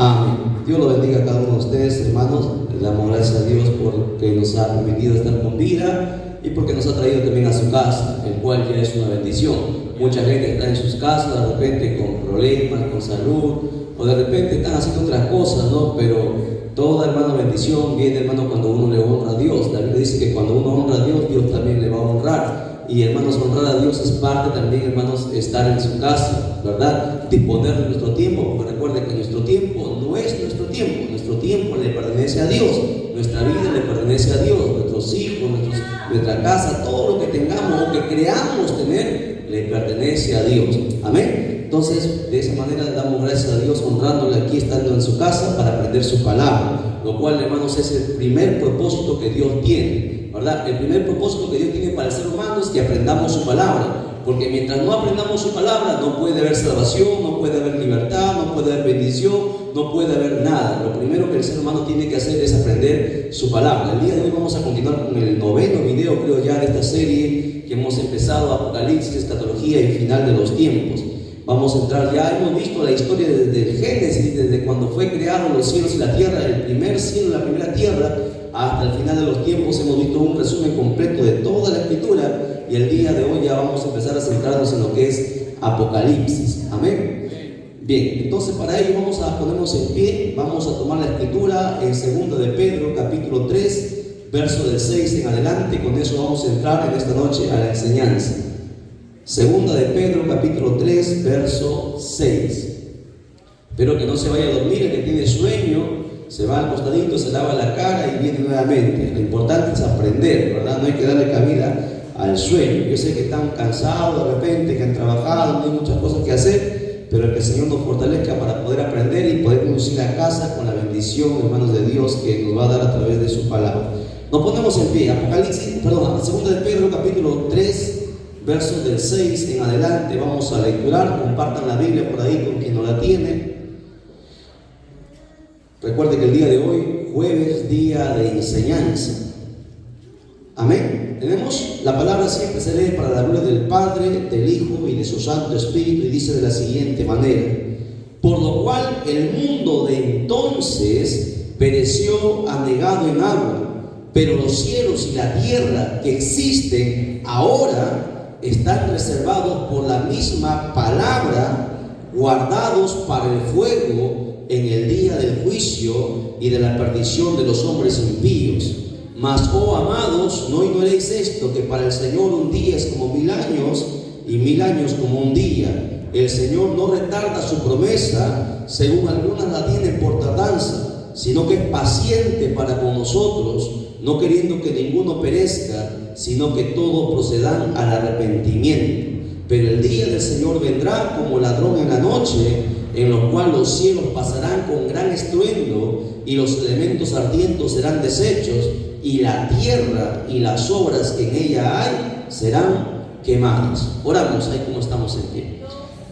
Amén. Dios lo bendiga a cada uno de ustedes, hermanos. Le damos gracias a Dios porque nos ha permitido estar con vida y porque nos ha traído también a su casa, el cual ya es una bendición. Mucha gente está en sus casas, de repente con problemas, con salud, o de repente están haciendo otras cosas, ¿no? Pero toda, hermano, bendición viene, hermano, cuando uno le honra a Dios. La Biblia dice que cuando uno honra a Dios, Dios también le va a honrar. Y, hermanos, honrar a Dios es parte también, hermanos, estar en su casa, ¿verdad? Disponer de nuestro tiempo, porque recuerden que nuestro tiempo no es nuestro tiempo le pertenece a Dios, nuestra vida le pertenece a Dios, nuestros hijos, nuestra casa, todo lo que tengamos o que creamos tener, le pertenece a Dios. Amén. Entonces, de esa manera damos gracias a Dios, honrándole aquí, estando en su casa, para aprender su palabra, lo cual, hermanos, es el primer propósito que Dios tiene, ¿verdad? El primer propósito que Dios tiene para el ser humano es que aprendamos su palabra. Porque mientras no aprendamos su palabra, no puede haber salvación, no puede haber libertad, no puede haber bendición, no puede haber nada. Lo primero que el ser humano tiene que hacer es aprender su palabra. El día de hoy vamos a continuar con el 9º video, creo ya, de esta serie que hemos empezado, Apocalipsis, Escatología y Final de los Tiempos. Vamos a entrar, ya hemos visto la historia desde el Génesis, desde cuando fue creado los cielos y la tierra, el primer cielo y la primera tierra, hasta el final de los tiempos. Hemos visto un resumen completo de toda la escritura. Y el día de hoy ya vamos a empezar a centrarnos en lo que es Apocalipsis. Amén. Bien, entonces para ello vamos a ponernos en pie. Vamos a tomar la escritura en 2 de Pedro, capítulo 3, verso del 6 en adelante. Con eso vamos a entrar en esta noche a la enseñanza. 2 de Pedro, capítulo 3, verso 6. Espero que no se vaya a dormir. El que tiene sueño se va al costadito, se lava la cara y viene nuevamente. Lo importante es aprender, ¿verdad? No hay que darle cabida al sueño. Yo sé que están cansados de repente, que han trabajado, no hay muchas cosas que hacer, pero que el Señor nos fortalezca para poder aprender y poder conducir a casa con la bendición, hermanos, de Dios que nos va a dar a través de su palabra. Nos ponemos en pie. 2 de Pedro, capítulo 3, versos del 6 en adelante. Vamos a lecturar. Compartan la Biblia por ahí con quien no la tiene. Recuerde que el día de hoy, jueves, día de enseñanza. Amén. Tenemos, la palabra siempre se lee para la gloria del Padre, del Hijo y de su Santo Espíritu, y dice de la siguiente manera: por lo cual el mundo de entonces pereció anegado en agua, pero los cielos y la tierra que existen ahora están reservados por la misma palabra, guardados para el fuego en el día del juicio y de la perdición de los hombres impíos. Mas, oh amados, no ignoréis esto, que para el Señor un día es como 1000 años, y 1000 años como un día. El Señor no retarda su promesa, según algunas la tienen por tardanza, sino que es paciente para con nosotros, no queriendo que ninguno perezca, sino que todos procedan al arrepentimiento. Pero el día del Señor vendrá como ladrón en la noche, en lo cual los cielos pasarán con gran estruendo, y los elementos ardientes serán deshechos, y la tierra y las obras que en ella hay serán quemadas. Oramos ahí como estamos en pie.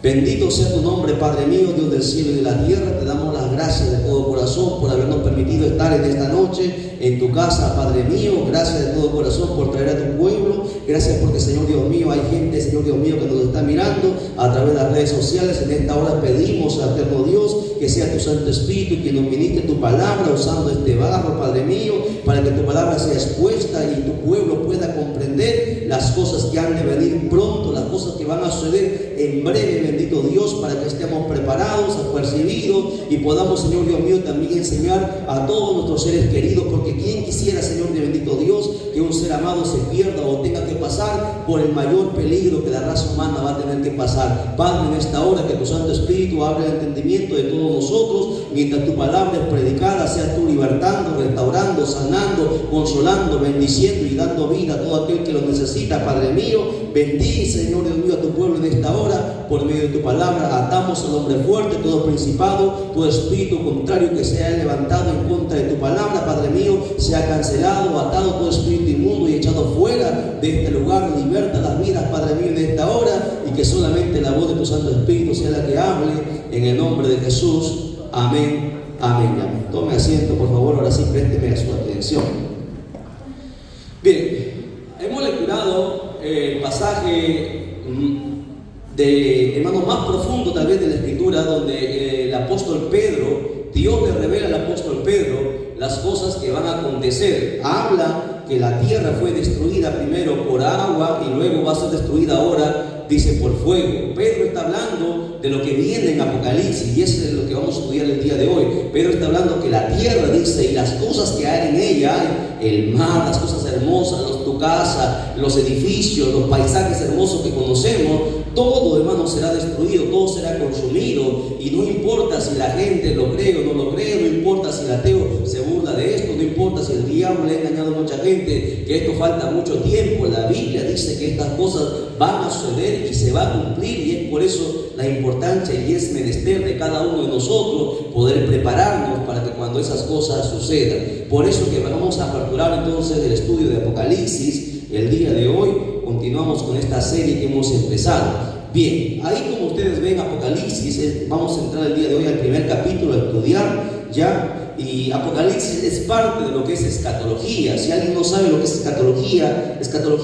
Bendito sea tu nombre, Padre mío, Dios del cielo y de la tierra. Te damos las gracias de todo corazón por habernos permitido estar en esta noche en tu casa, Padre mío. Gracias de todo corazón por traer a tu pueblo. Gracias porque, Señor Dios mío, hay gente, Señor Dios mío, que nos está mirando a través de las redes sociales. En esta hora pedimos, eterno Dios, que sea tu Santo Espíritu y que nos ministre tu palabra usando este barro, Padre mío, para que tu palabra sea expuesta y tu pueblo pueda comprender las cosas que han de venir pronto, las cosas que van a suceder en breve, bendito Dios, para que estemos preparados, apercibidos y podamos, Señor Dios mío, también enseñar a todos nuestros seres queridos, porque quien quisiera, Señor de bendito Dios, que un ser amado se pierda o tenga que pasar por el mayor peligro que la raza humana va a tener que pasar. Padre, en esta hora que tu Santo Espíritu abre el entendimiento de todos nosotros, mientras tu palabra es predicada, seas tú libertando, restaurando, sanando, consolando, bendiciendo y dando vida a todo aquel que lo necesita, Padre mío. Bendice, Señor Dios mío, a tu pueblo en esta hora, por medio de tu palabra. Atamos al hombre fuerte, todo principado, todo espíritu contrario que sea levantado en contra de tu palabra, Padre mío, sea cancelado, atado todo espíritu inmundo y echado fuera de este lugar. Liberta las vidas, Padre mío, en esta hora, y que solamente la voz de tu Santo Espíritu sea la que hable, en el nombre de Jesús. Amén, amén, amén. Tome asiento, por favor, ahora sí, présteme su atención. Bien, hemos lecturado el pasaje de, hermano, más profundo tal vez de la Escritura, donde el apóstol Pedro Dios le revela al apóstol Pedro las cosas que van a acontecer. Habla que la tierra fue destruida primero por agua y luego va a ser destruida ahora, dice, por fuego. Pedro está hablando de lo que viene en Apocalipsis, y eso es lo que vamos a estudiar el día de hoy. Pedro está hablando que la tierra, dice, y las cosas que hay en ella, el mar, las cosas hermosas, tu casa, los edificios, los paisajes hermosos que conocemos, todo, hermano, será destruido, todo será consumido. Y no importa si la gente lo cree o no lo cree, no importa si el ateo se burla de esto, no importa si el diablo le ha engañado a mucha gente, que esto falta mucho tiempo. La Biblia dice que estas cosas van a suceder y se va a cumplir, y es por eso la importancia y es menester de cada uno de nosotros poder prepararnos para que cuando esas cosas sucedan. Por eso que vamos a aperturar entonces el estudio de Apocalipsis el día de hoy. Continuamos con esta serie que hemos empezado. Bien, ahí como ustedes ven Apocalipsis, vamos a entrar el día de hoy al primer capítulo a estudiar ya. Y Apocalipsis es parte de lo que es escatología. Si alguien no sabe lo que es escatología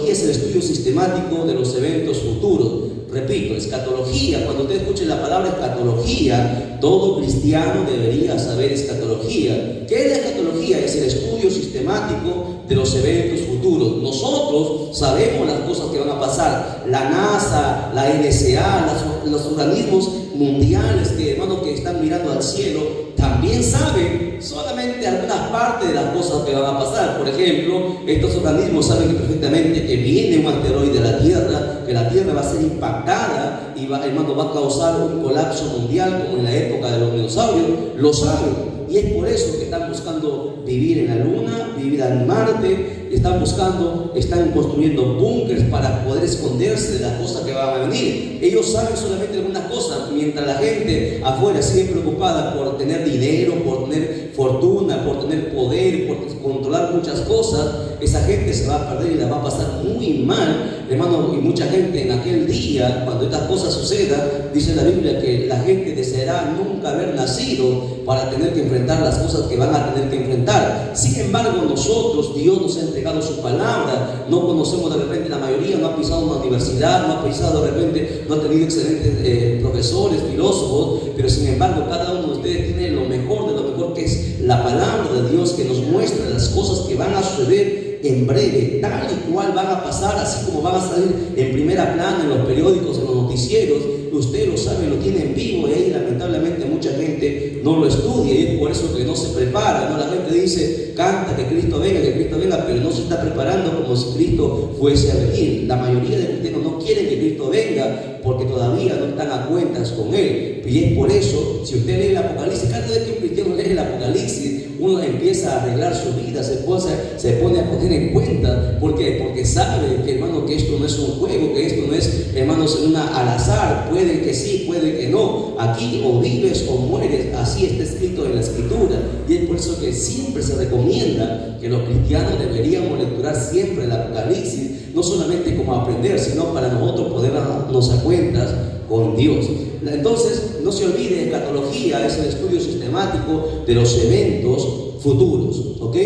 es el estudio sistemático de los eventos futuros. Repito, escatología, cuando usted escuche la palabra escatología, todo cristiano debería saber escatología. ¿Qué es la escatología? Es el estudio sistemático de los eventos futuros. Nosotros sabemos las cosas que van a pasar. La NASA, la NSA, los organismos mundiales que, hermanos, que están mirando al cielo, también saben solamente algunas partes de las cosas que van a pasar. Por ejemplo, estos organismos saben perfectamente que viene un asteroide a la Tierra, que la Tierra va a ser impactada y va a causar un colapso mundial como en la época de los dinosaurios. Lo saben. Y es por eso que están buscando vivir en la Luna, vivir en Marte, están construyendo búnkers para poder esconderse de las cosas que van a venir. Ellos saben solamente algunas cosas, mientras la gente afuera sigue preocupada por tener dinero, por tener fortuna, por tener poder, por controlar muchas cosas. Esa gente se va a perder y la va a pasar muy mal, hermano. Y mucha gente en aquel día, cuando estas cosas sucedan, dice la Biblia que la gente deseará nunca haber nacido para tener que enfrentar las cosas que van a tener que enfrentar. Sin embargo, nosotros, Dios nos ha entregado su palabra. No conocemos de repente, la mayoría no ha pisado una universidad, no ha pisado de repente, no ha tenido excelentes profesores, filósofos, pero sin embargo cada uno de ustedes tiene lo mejor de lo mejor, que es la palabra de Dios, que nos muestra las cosas que van a suceder en breve, tal y cual van a pasar, así como van a salir en primera plana en los periódicos, en los noticieros. Usted lo sabe, lo tiene en vivo, y ahí lamentablemente mucha gente no lo estudia, y es por eso que no se prepara, ¿no? La gente dice, canta que Cristo venga, pero no se está preparando como si Cristo fuese a venir. La mayoría de cristianos no quieren que Cristo venga porque todavía no están a cuentas con Él. Y es por eso, si usted lee el Apocalipsis, cada vez que un cristiano lee el Apocalipsis, uno empieza a arreglar su vida, se pone a poner en cuenta. ¿Por qué? Porque sabe que, hermano, que esto no es un juego, que esto no es, hermanos, al azar. Puede que sí, puede que no. Aquí o vives o mueres, así está escrito en la Escritura. Y es por eso que siempre se recomienda que los cristianos deberíamos lecturar siempre el Apocalipsis, no solamente como aprender, sino para nosotros poder darnos a cuentas con Dios. Entonces, no se olvide, escatología es el estudio sistemático de los eventos futuros, ¿ok?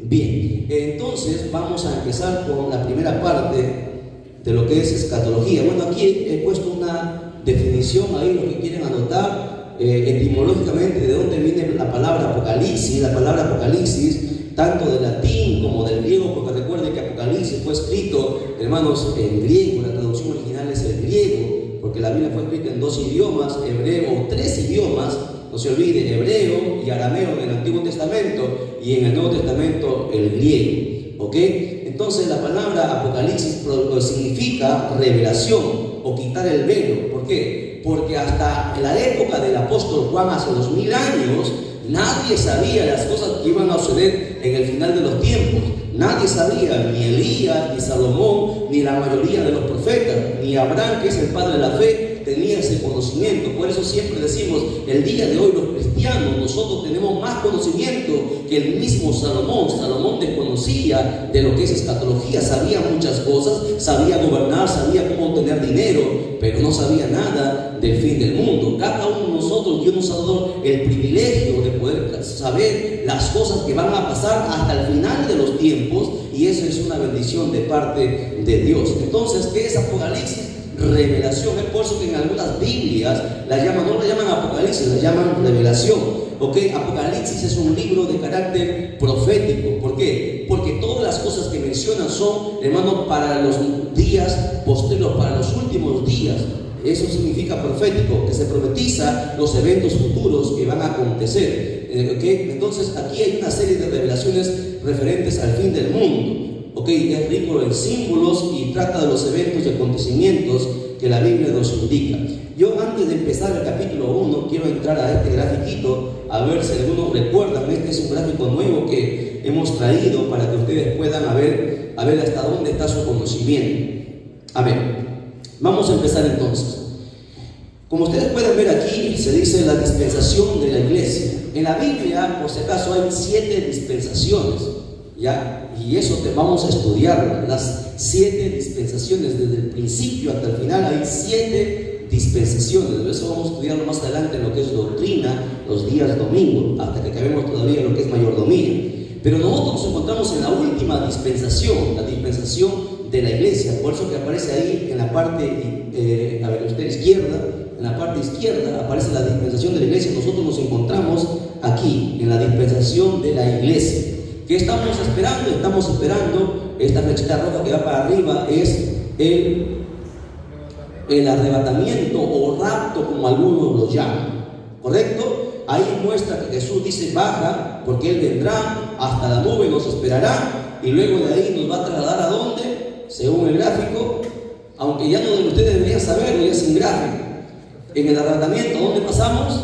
Bien, entonces vamos a empezar con la primera parte de lo que es escatología. Bueno, aquí he puesto una definición ahí, lo que quieren anotar, etimológicamente de dónde viene la palabra Apocalipsis. La palabra Apocalipsis, tanto del latín como del griego, porque recuerden que Apocalipsis fue escrito, hermanos, en griego. La traducción original es el griego, porque la Biblia fue escrita en dos idiomas, hebreo, o tres idiomas, no se olvide, hebreo y arameo en el Antiguo Testamento, y en el Nuevo Testamento el griego, ¿ok? Entonces la palabra Apocalipsis significa revelación o quitar el velo. ¿Por qué? Porque hasta en la época del apóstol Juan, hace 2000 años, nadie sabía las cosas que iban a suceder en el final de los tiempos. Nadie sabía, ni Elías, ni Salomón, ni la mayoría de los profetas, ni Abraham, que es el padre de la fe, tenía ese conocimiento. Por eso siempre decimos, el día de hoy los cristianos, nosotros tenemos más conocimiento que el mismo Salomón. Salomón desconocía de lo que es escatología, sabía muchas cosas, sabía gobernar, sabía cómo obtener dinero, pero no sabía nada del fin del mundo. Cada uno de nosotros, Dios nos ha dado el privilegio de poder saber las cosas que van a pasar hasta el final de los tiempos, y eso es una bendición de parte de Dios. Entonces, ¿qué es Apocalipsis? Revelación. Es por eso que en algunas Biblias no la llaman Apocalipsis, la llaman revelación. ¿ok? Apocalipsis es un libro de carácter profético. ¿Por qué? Porque todas las cosas que mencionan son, hermano, para los días posteriores, para los últimos días. Eso significa profético, que se profetiza los eventos futuros que van a acontecer. ¿Okay? Entonces aquí hay una serie de revelaciones referentes al fin del mundo. ¿Okay? Es rico en símbolos y trata de los eventos y acontecimientos que la Biblia nos indica. Yo, antes de empezar el capítulo 1, quiero entrar a este grafiquito a ver si algunos recuerdan. Este es un gráfico nuevo que hemos traído para que ustedes puedan ver hasta dónde está su conocimiento. Amén. Vamos a empezar entonces. Como ustedes pueden ver aquí, se dice la dispensación de la iglesia. En la Biblia, por si acaso, hay 7 dispensaciones, ¿ya? Y eso vamos a estudiar, las 7 dispensaciones, desde el principio hasta el final hay 7 dispensaciones. Eso vamos a estudiarlo más adelante en lo que es doctrina, los días domingo, hasta que acabemos todavía en lo que es mayordomía. Pero nosotros nos encontramos en la última dispensación, la dispensación de la iglesia. Por eso que aparece ahí en la parte, a ver, usted izquierda, en la parte izquierda aparece la dispensación de la iglesia. Nosotros nos encontramos aquí, en la dispensación de la iglesia. ¿Qué estamos esperando? Estamos esperando, esta flechita roja que va para arriba es el arrebatamiento o rapto, como algunos lo llaman, ¿correcto? Ahí muestra que Jesús dice baja, porque Él vendrá, hasta la nube nos esperará, y luego de ahí nos va a trasladar ¿a dónde? Según el gráfico, aunque ya no de ustedes deberían saberlo, ya sin gráfico. En el arrebatamiento, ¿dónde pasamos?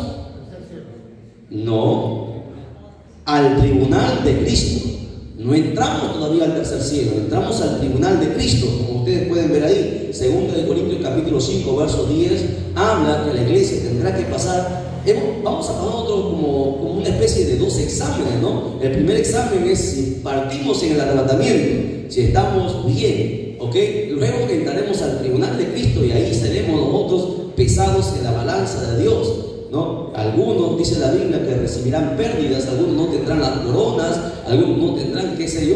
No, al tribunal de Cristo. No entramos todavía al tercer cielo, entramos al tribunal de Cristo, como ustedes pueden ver ahí. 2 de Corintios capítulo 5, verso 10, habla que la iglesia tendrá que pasar. Vamos a pasar como una especie de 2 exámenes, ¿no? El primer examen es si partimos en el arrebatamiento, si estamos bien, ¿ok? Luego entraremos al tribunal de Cristo y ahí seremos nosotros pesados en la balanza de Dios, ¿no? Algunos, dice la Biblia, que recibirán pérdidas, algunos no tendrán las coronas, algunos no tendrán, qué sé yo,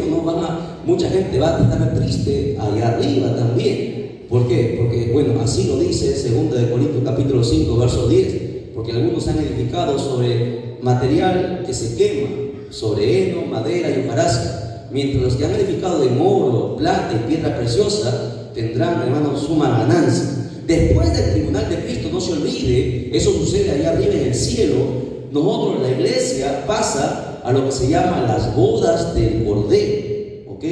mucha gente va a estar triste allá arriba también. ¿Por qué? Porque, bueno, así lo dice 2 de Corintios capítulo 5, verso 10. Porque algunos han edificado sobre material que se quema, sobre heno, madera y hojarasca, mientras los que han edificado en oro, plata y piedra preciosa tendrán, hermanos, suma ganancia. Después del tribunal de Cristo, no se olvide, eso sucede allá arriba en el cielo. Nosotros, la iglesia, pasa a lo que se llama las bodas del Cordero, ¿ok?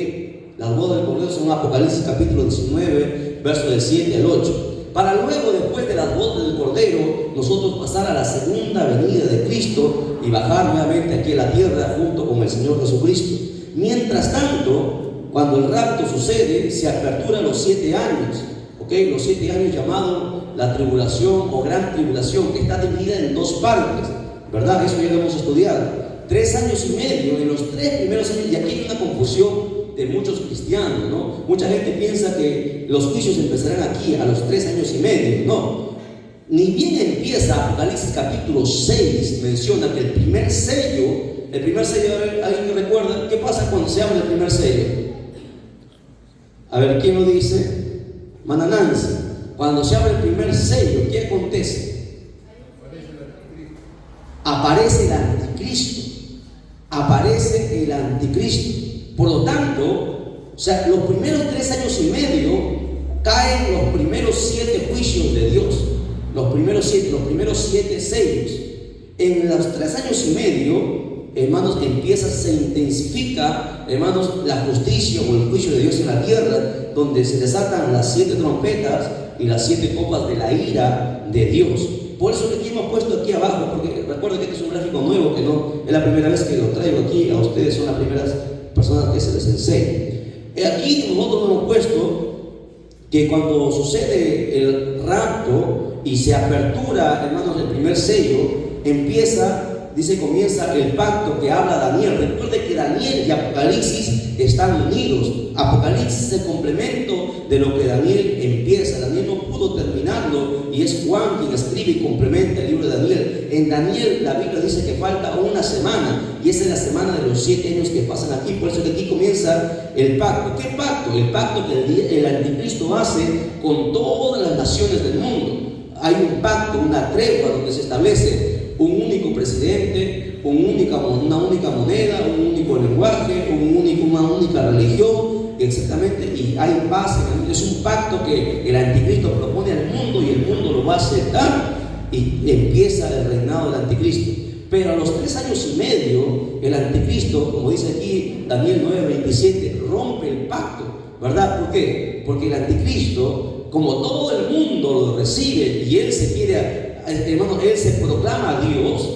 Las bodas del Cordero son Apocalipsis capítulo 19, versos del 7 al 8. Para luego, después de las bodas del Cordero, nosotros pasar a la segunda venida de Cristo y bajar nuevamente aquí a la tierra junto con el Señor Jesucristo. Mientras tanto, cuando el rapto sucede, se aperturan los 7 años, ¿ok? Los 7 años llamados la tribulación o gran tribulación, que está dividida en 2 partes, ¿verdad? Eso ya lo hemos estudiado. 3 años y medio, en los 3 primeros años, y aquí hay una confusión de muchos cristianos, ¿no? Mucha gente piensa que los juicios empezarán aquí a los 3 años y medio. No, ni bien empieza Apocalipsis capítulo 6, menciona que el primer sello, ¿alguien que recuerda qué pasa cuando se abre el primer sello? A ver, ¿quién lo dice? Manananza. Cuando se abre el primer sello, ¿qué acontece? Aparece el anticristo. Aparece el anticristo. Por lo tanto, o sea, los primeros 3 años y medio caen los primeros 7 juicios de Dios, los primeros 7 sellos. En los 3 años y medio, hermanos, se intensifica, hermanos, la justicia o el juicio de Dios en la tierra, donde se desatan las 7 trompetas y las 7 copas de la ira de Dios. Por eso que aquí hemos puesto aquí abajo, porque recuerden que este es un gráfico nuevo, que no es la primera vez que lo traigo aquí, a ustedes son las primeras personas que se les enseña. Aquí nosotros hemos puesto que cuando sucede el rapto y se apertura, hermanos, el primer sello, comienza el pacto que habla Daniel. Recuerde que Daniel y Apocalipsis están unidos. Apocalipsis es el complemento de lo que Daniel empieza. Daniel no pudo terminarlo y es Juan quien escribe y complementa el libro de Daniel. En Daniel la Biblia dice que falta una semana y esa es la semana de los 7 años que pasan aquí. Por eso que aquí comienza el pacto. ¿Qué pacto? El pacto que el anticristo hace con todas las naciones del mundo. Hay un pacto, una tregua donde se establece un único presidente, una única moneda, un único lenguaje, una única religión, exactamente, y hay paz. Es un pacto que el anticristo propone al mundo y el mundo lo va a aceptar y empieza el reinado del anticristo. Pero a los 3 años y medio, el anticristo, como dice aquí Daniel 9:27, rompe el pacto, ¿verdad? ¿Por qué? Porque el anticristo, como todo el mundo lo recibe y él se quiere, hermano, él se proclama a Dios,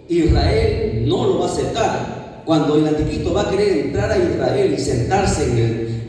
Israel no lo va a aceptar. Cuando el anticristo va a querer entrar a Israel y sentarse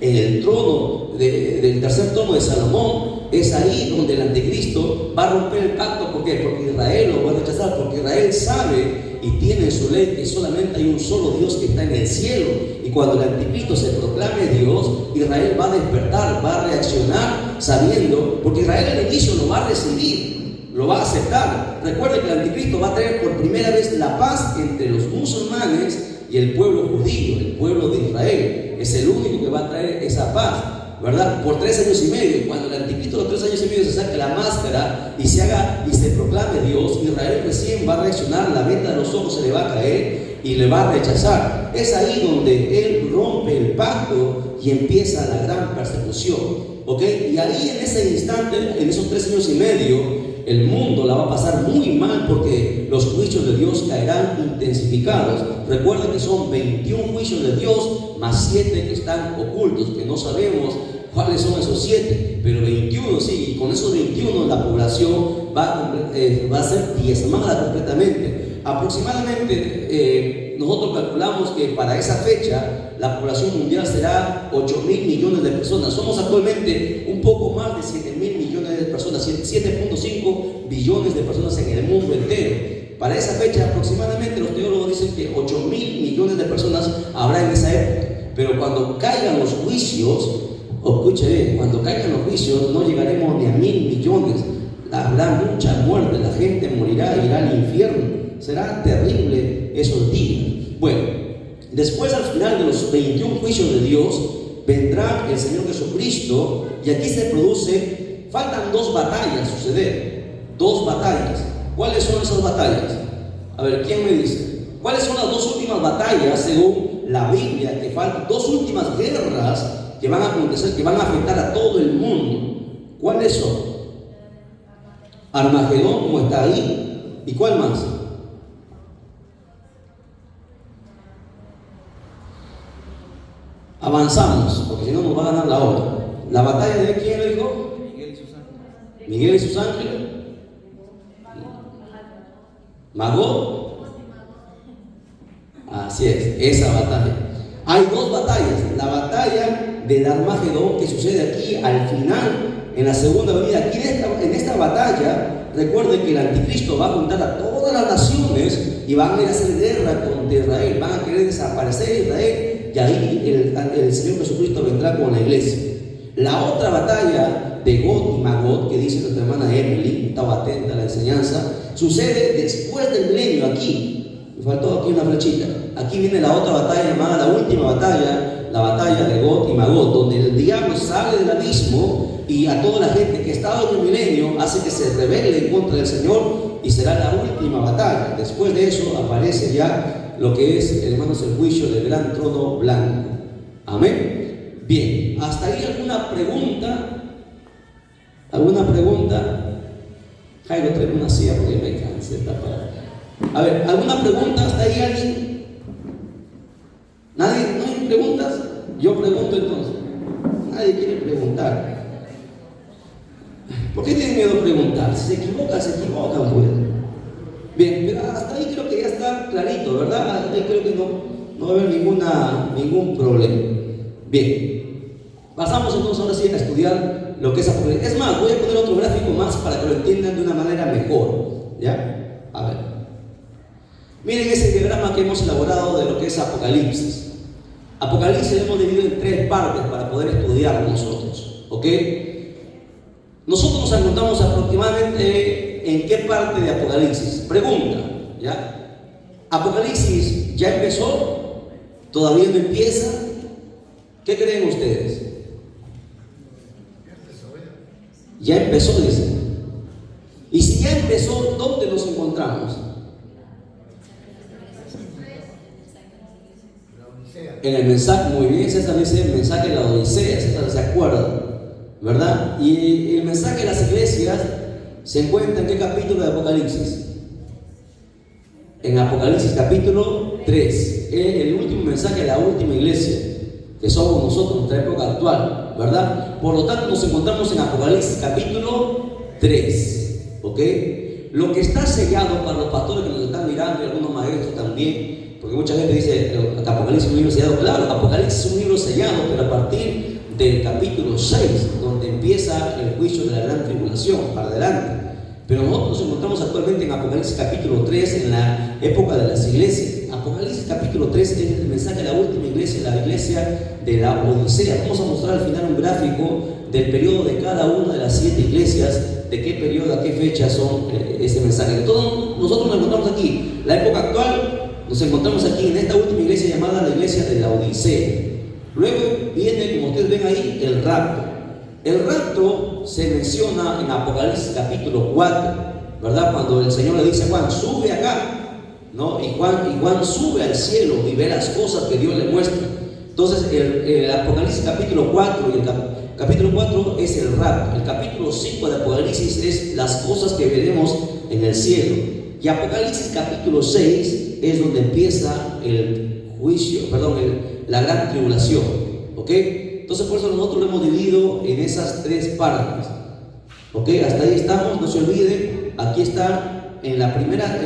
en el trono del tercer trono de Salomón, es ahí donde el anticristo va a romper el pacto. ¿Por qué? Porque Israel lo va a rechazar, porque Israel sabe y tiene en su ley que solamente hay un solo Dios que está en el cielo. Y cuando el anticristo se proclame Dios, Israel va a despertar, va a reaccionar sabiendo, porque Israel al inicio lo va a recibir, lo va a aceptar. Recuerden que el anticristo va a traer por primera vez la paz entre los musulmanes y el pueblo judío, el pueblo de Israel. Es el único que va a traer esa paz, ¿verdad? Por 3 años y medio. Cuando el anticristo a los 3 años y medio se saque la máscara y se proclame Dios, Israel recién va a reaccionar, la venda de los ojos se le va a caer y le va a rechazar. Es ahí donde él rompe el pacto y empieza la gran persecución, ¿ok? Y ahí en ese instante, en esos 3 años y medio, el mundo la va a pasar muy mal, porque los juicios de Dios caerán intensificados. Recuerden que son 21 juicios de Dios más 7 que están ocultos, que no sabemos cuáles son esos 7, pero 21 sí, y con esos 21 la población va a ser diezmada completamente. Aproximadamente nosotros calculamos que para esa fecha la población mundial será 8.000 millones de personas. Somos actualmente un poco más de 7.000 millones de personas, 7.5 billones de personas en el mundo entero. Para esa fecha aproximadamente los teólogos dicen que 8.000 millones de personas habrá en esa época. Pero cuando caigan los juicios, escuche bien, cuando caigan los juicios no llegaremos ni a 1.000 millones. Habrá mucha muerte, la gente morirá, irá al infierno. Será terrible esos días. Bueno, después al final de los 21 juicios de Dios vendrá el Señor Jesucristo, y aquí se produce, faltan 2 batallas suceder, 2 batallas. ¿Cuáles son esas batallas? A ver, ¿quién me dice? ¿Cuáles son las 2 últimas batallas según la Biblia? Que faltan 2 últimas guerras que van a acontecer, que van a afectar a todo el mundo. ¿Cuáles son? Armagedón, como está ahí, ¿y cuál más? Avanzamos, porque si no nos va a ganar la hora. ¿La batalla de quién le dijo? Miguel y sus ángeles. Magog. Así es, esa batalla. Hay 2 batallas. La batalla del Armagedón, que sucede aquí al final, en la segunda venida. Aquí en esta batalla, recuerden que el anticristo va a juntar a todas las naciones y van a ir a hacer guerra contra Israel. Van a querer desaparecer Israel. Y ahí el Señor Jesucristo vendrá con la iglesia. La otra batalla de Gog y Magog, que dice nuestra hermana Emily, estaba atenta a la enseñanza, sucede después del milenio. Aquí, me faltó aquí una flechita. Aquí viene la otra batalla llamada la última batalla, la batalla de Gog y Magog, donde el diablo sale del abismo y a toda la gente que estaba en el milenio hace que se rebele en contra del Señor, y será la última batalla. Después de eso aparece ya lo que es, hermanos, el juicio del gran trono blanco. Amén. Bien, hasta ahí alguna pregunta. ¿Alguna pregunta? Jairo, trae una silla porque me cansé de tapar. A ver, ¿alguna pregunta hasta ahí alguien? ¿Nadie? ¿No hay preguntas? Yo pregunto entonces. Nadie quiere preguntar. ¿Por qué tienen miedo a preguntar? Si se equivocan, pues. Bien, pero hasta ahí creo que ya está clarito, ¿verdad? Ahí creo que no va a haber ningún problema. Bien, pasamos entonces ahora sí a estudiar lo que es Apocalipsis. Es más, voy a poner otro gráfico más para que lo entiendan de una manera mejor, ¿ya? A ver, miren ese diagrama que hemos elaborado de lo que es Apocalipsis. Apocalipsis lo hemos dividido en 3 partes para poder estudiar nosotros, ¿ok? Nosotros nos encontramos aproximadamente ¿en qué parte de Apocalipsis? Pregunta, ¿ya? ¿Apocalipsis ya empezó? ¿Todavía no empieza? ¿Qué creen ustedes? Ya empezó, dice. Y si ya empezó, ¿dónde nos encontramos? En el mensaje, muy bien, César dice el mensaje de la Odisea, César se acuerda, ¿verdad? Y el mensaje de las iglesias se encuentra en qué capítulo de Apocalipsis. En Apocalipsis capítulo 3, el último mensaje de la última iglesia, que somos nosotros, nuestra época actual, ¿verdad? Por lo tanto, nos encontramos en Apocalipsis capítulo 3, ¿ok? Lo que está sellado para los pastores que nos están mirando y algunos maestros también, porque mucha gente dice que Apocalipsis es un libro sellado. Claro, Apocalipsis es un libro sellado, pero a partir del capítulo 6, donde empieza el juicio de la gran tribulación, para adelante. Pero nosotros nos encontramos actualmente en Apocalipsis capítulo 3, en la época de las iglesias. Apocalipsis capítulo 3 es el mensaje de la última iglesia, la iglesia de la Odisea. Vamos a mostrar al final un gráfico del periodo de cada una de las 7 iglesias, de qué periodo, a qué fecha son este mensaje. Entonces, nosotros nos encontramos aquí, la época actual, nos encontramos aquí en esta última iglesia llamada la iglesia de la Odisea. Luego viene, como ustedes ven ahí, el rapto. El rapto se menciona en Apocalipsis capítulo 4, ¿verdad? Cuando el Señor le dice a Juan, sube acá, ¿no? Y Juan sube al cielo y ve las cosas que Dios le muestra. Entonces, el Apocalipsis capítulo 4 y el capítulo 4 es el rapto. El capítulo 5 de Apocalipsis es las cosas que veremos en el cielo. Y Apocalipsis capítulo 6 es donde empieza el juicio, la gran tribulación, ¿ok? Entonces, por eso nosotros lo hemos dividido en esas 3 partes, ¿ok? Hasta ahí estamos, no se olviden. Aquí está en las primeras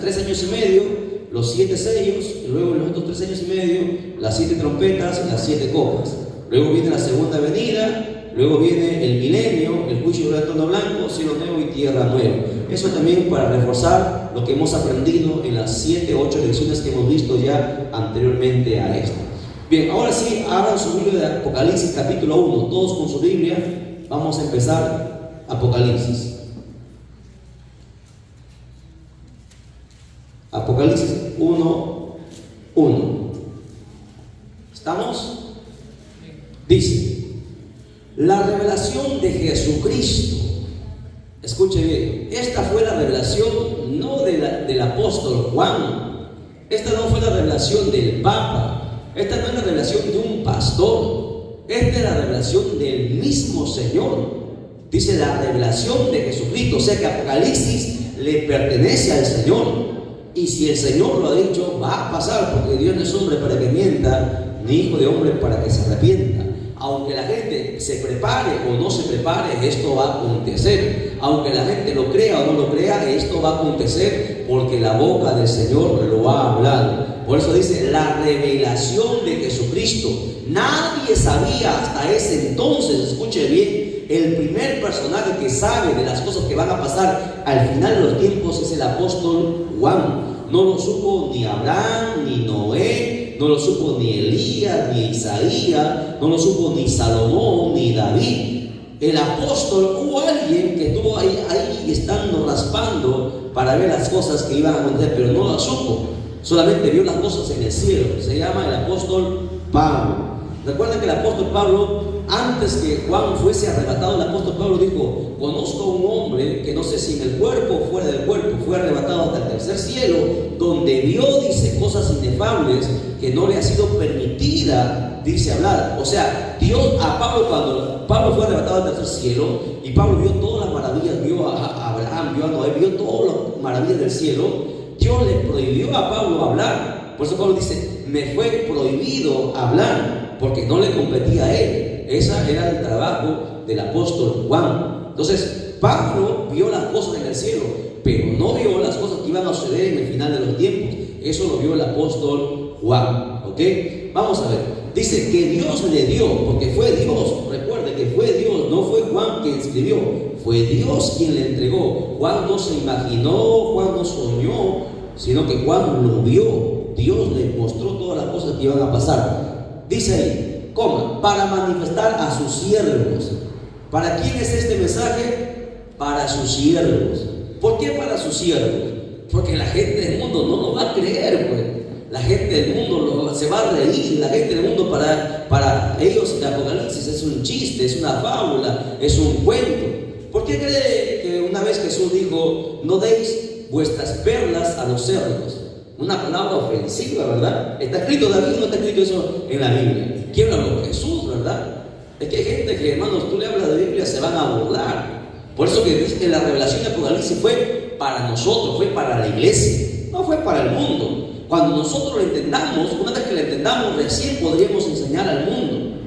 3 años y medio, los 7 sellos, y luego en los otros 3 años y medio, las 7 trompetas y las 7 copas. Luego viene la segunda venida, luego viene el milenio, el juicio del trono blanco, cielo nuevo y tierra nueva. Eso también para reforzar lo que hemos aprendido en las 7, 8 lecciones que hemos visto ya anteriormente a esto. Bien, ahora sí, abran su Biblia de Apocalipsis capítulo 1, todos con su Biblia. Vamos a empezar Apocalipsis. Apocalipsis 1:1. ¿Estamos? Dice, la revelación de Jesucristo. Escuche bien, esta fue la revelación no del apóstol Juan. Esta no fue la revelación del Papa. Esta no es la revelación de un pastor. Esta es la revelación del mismo Señor. Dice la revelación de Jesucristo. O sea que Apocalipsis le pertenece al Señor. Y si el Señor lo ha dicho, va a pasar, porque Dios no es hombre para que mienta, ni hijo de hombre para que se arrepienta. Aunque la gente se prepare o no se prepare, esto va a acontecer. Aunque la gente lo crea o no lo crea, esto va a acontecer, porque la boca del Señor lo ha hablado. Por eso dice la revelación de Jesucristo. Nadie sabía hasta ese entonces, escuche bien, el primer personaje que sabe de las cosas que van a pasar al final de los tiempos es el apóstol Juan. No lo supo ni Abraham, ni Noé, no lo supo ni Elías, ni Isaías, no lo supo ni Salomón, ni David. El apóstol, hubo alguien que estuvo ahí estando raspando para ver las cosas que iban a acontecer, pero no las supo. Solamente vio las cosas en el cielo. Se llama el apóstol Pablo. Recuerden que el apóstol Pablo, antes que Juan fuese arrebatado, el apóstol Pablo dijo, conozco a un hombre que no sé si en el cuerpo o fuera del cuerpo, fue arrebatado hasta el tercer cielo, donde vio, dice, cosas inefables que no le ha sido permitida, dice, hablar. O sea, Dios a Pablo, cuando Pablo fue arrebatado al tercer cielo, y Pablo vio todas las maravillas, vio a Abraham, vio a Noé, vio todas las maravillas del cielo, Dios le prohibió a Pablo hablar. Por eso Pablo dice, me fue prohibido hablar, porque no le competía a él. Ese era el trabajo del apóstol Juan. Entonces, Pablo vio las cosas en el cielo, pero no vio las cosas que iban a suceder en el final de los tiempos. Eso lo vio el apóstol Juan, ¿ok? Vamos a ver. Dice que Dios le dio, porque fue Dios. Recuerde que fue Dios, no fue Juan quien escribió, fue Dios quien le entregó. Juan no se imaginó, Juan no soñó, sino que Juan lo vio. Dios le mostró todas las cosas que iban a pasar. Dice ahí, ¿cómo? Para manifestar a sus siervos. ¿Para quién es este mensaje? Para sus siervos. ¿Por qué para sus siervos? Porque la gente del mundo no lo va a creer, pues. La gente del mundo se va a reír. La gente del mundo para ellos el Apocalipsis es un chiste, es una fábula, es un cuento. ¿Por qué cree que una vez Jesús dijo, no deis vuestras perlas a los cerdos? una palabra ofensiva, ¿verdad? ¿Está escrito David? No está escrito eso en la Biblia. ¿Quién habló? Jesús, ¿verdad? Es que hay gente que, hermanos, tú le hablas de Biblia, se van a burlar. Por eso que dice que la revelación de Apocalipsis fue para nosotros, fue para la iglesia, no fue para el mundo. Cuando nosotros lo entendamos, una vez que lo entendamos, recién podríamos enseñar al mundo.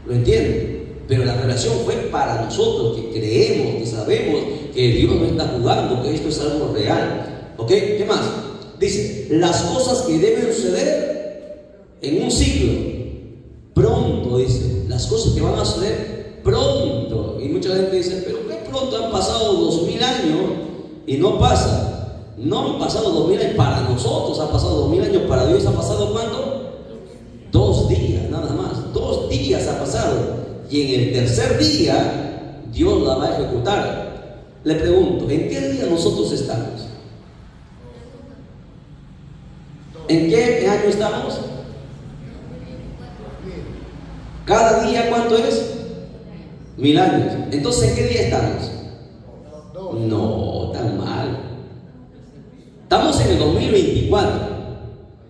¿Lo entienden? Pero la revelación fue para nosotros, que creemos, que sabemos que Dios no está jugando, que esto es algo real. ¿Ok? ¿Qué más? Dice, las cosas que deben suceder en un siglo. Pronto, dice, las cosas que van a suceder pronto. Y mucha gente dice, pero qué pronto, han pasado 2000 años y no pasa. No han pasado 2000 años para nosotros, han pasado 2000 años para Dios. ¿Ha pasado cuánto? 2 días, nada más. 2 días ha pasado. Y en el tercer día, Dios la va a ejecutar. Le pregunto, ¿en qué día nosotros estamos? ¿En qué año estamos? Cada día, ¿cuánto es? 1000 años. Entonces, ¿en qué día estamos? No, tan mal. Estamos en el 2024.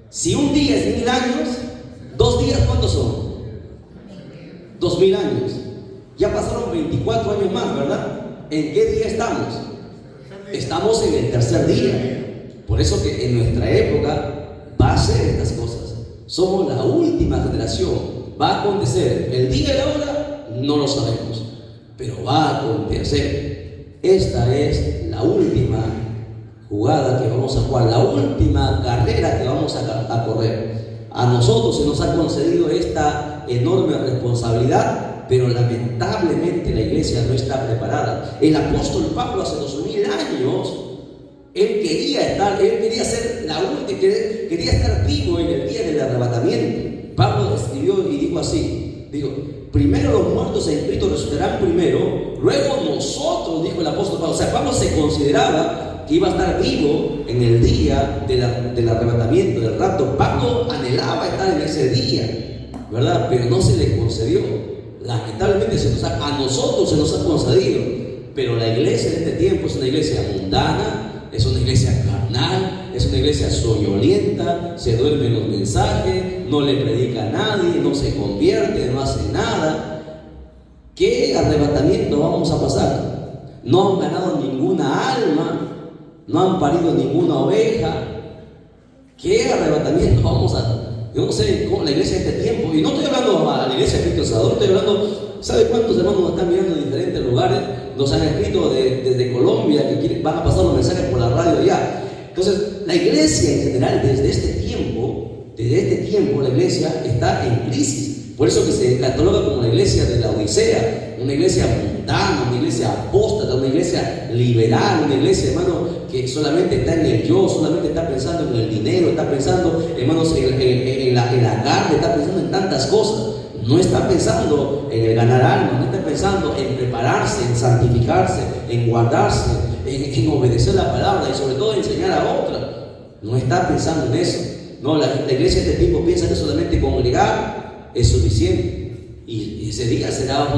Si un día es 1000 años, 2 días, ¿cuántos son? 2000 años. Ya pasaron 24 años más, ¿verdad? ¿En qué día estamos? Estamos en el tercer día. Por eso que en nuestra época va a ser estas cosas. Somos la última generación. Va a acontecer. El día y la hora no lo sabemos, pero va a acontecer. Esta es la última jugada que vamos a jugar, la última carrera que vamos a correr. A nosotros se nos ha concedido esta enorme responsabilidad, pero lamentablemente la iglesia no está preparada. El apóstol Pablo hace 2000 años, él quería ser la última, quería estar vivo en el día del arrebatamiento. Pablo escribió y dijo así, primero los muertos en Cristo resucitarán primero, luego nosotros, dijo el apóstol Pablo. O sea, Pablo se consideraba que iba a estar vivo en el día del arrebatamiento, del rapto. Pablo anhelaba estar en ese día, ¿verdad? Pero no se le concedió. Lamentablemente a nosotros se nos ha concedido, pero la iglesia en este tiempo es una iglesia mundana, es una iglesia carnal, es una iglesia soñolienta, se duerme en los mensajes, no le predica a nadie, no se convierte, no hace nada. ¿Qué arrebatamiento vamos a pasar? No han ganado ninguna alma, no han parido ninguna oveja. ¿Qué arrebatamiento vamos a? Yo no sé cómo la iglesia de este tiempo, y no estoy hablando a la iglesia de Cristo Salvador, estoy hablando, ¿sabe cuántos hermanos nos están mirando en diferentes lugares? Nos han escrito desde Colombia que van a pasar los mensajes por la radio allá. Entonces, la iglesia en general, desde este tiempo, la iglesia está en crisis. Por eso que se cataloga como la iglesia de la Odisea, una iglesia mundana, una iglesia apóstata, una iglesia liberal, una iglesia, hermano, que solamente está en el yo, solamente está pensando en el dinero, está pensando, hermanos, en la carne, está pensando en tantas cosas. No está pensando en el ganar alma, no está pensando en prepararse, en santificarse, en guardarse, en obedecer la palabra y sobre todo en enseñar a otra. No está pensando en eso. No, la iglesia de este tiempo piensa que solamente congregar es suficiente. Y ese día será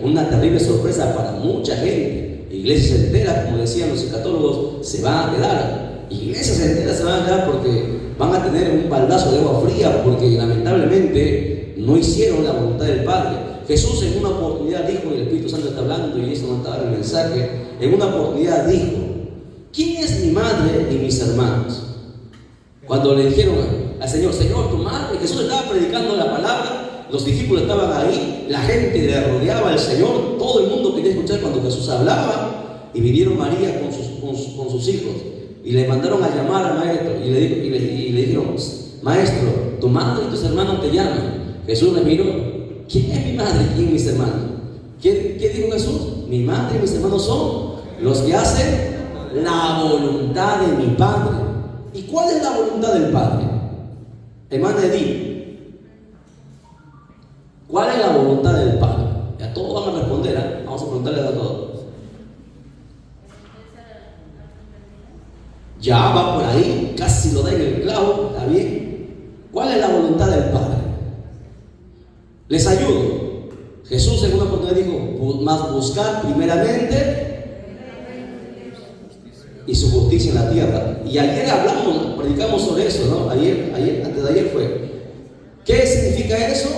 una terrible sorpresa para mucha gente. Iglesias enteras, como decían los escatólogos, se van a quedar. Iglesias enteras se van a quedar porque van a tener un baldazo de agua fría, porque lamentablemente no hicieron la voluntad del Padre. Jesús en una oportunidad dijo, y el Espíritu Santo está hablando, y eso no estaba en el mensaje, en una oportunidad dijo, ¿quién es mi madre y mis hermanos? Cuando le dijeron al Señor, Señor, tu madre, Jesús estaba predicando la palabra, los discípulos estaban ahí, la gente le rodeaba al Señor, todo el mundo quería escuchar cuando Jesús hablaba, y vinieron María con sus hijos, y le mandaron a llamar al maestro, y le dijeron, maestro, tu madre y tus hermanos te llaman. Jesús les miró, ¿quién es mi madre? ¿Quién es mis hermanos? ¿Qué dijo Jesús? Mi madre y mis hermanos son los que hacen la voluntad de mi Padre. ¿Y cuál es la voluntad del Padre? Hermana Edith, ¿cuál es la voluntad del Padre? Ya todos van a responder, ¿eh? Vamos a preguntarles a todos. Ya va por ahí, casi lo da en el clavo, ¿está bien? ¿Cuál es la voluntad del Padre? Les ayudo. Jesús en una oportunidad dijo, más buscar primeramente y su justicia en la tierra. Y ayer predicamos sobre eso, ¿no? Antes de ayer fue. ¿Qué significa eso?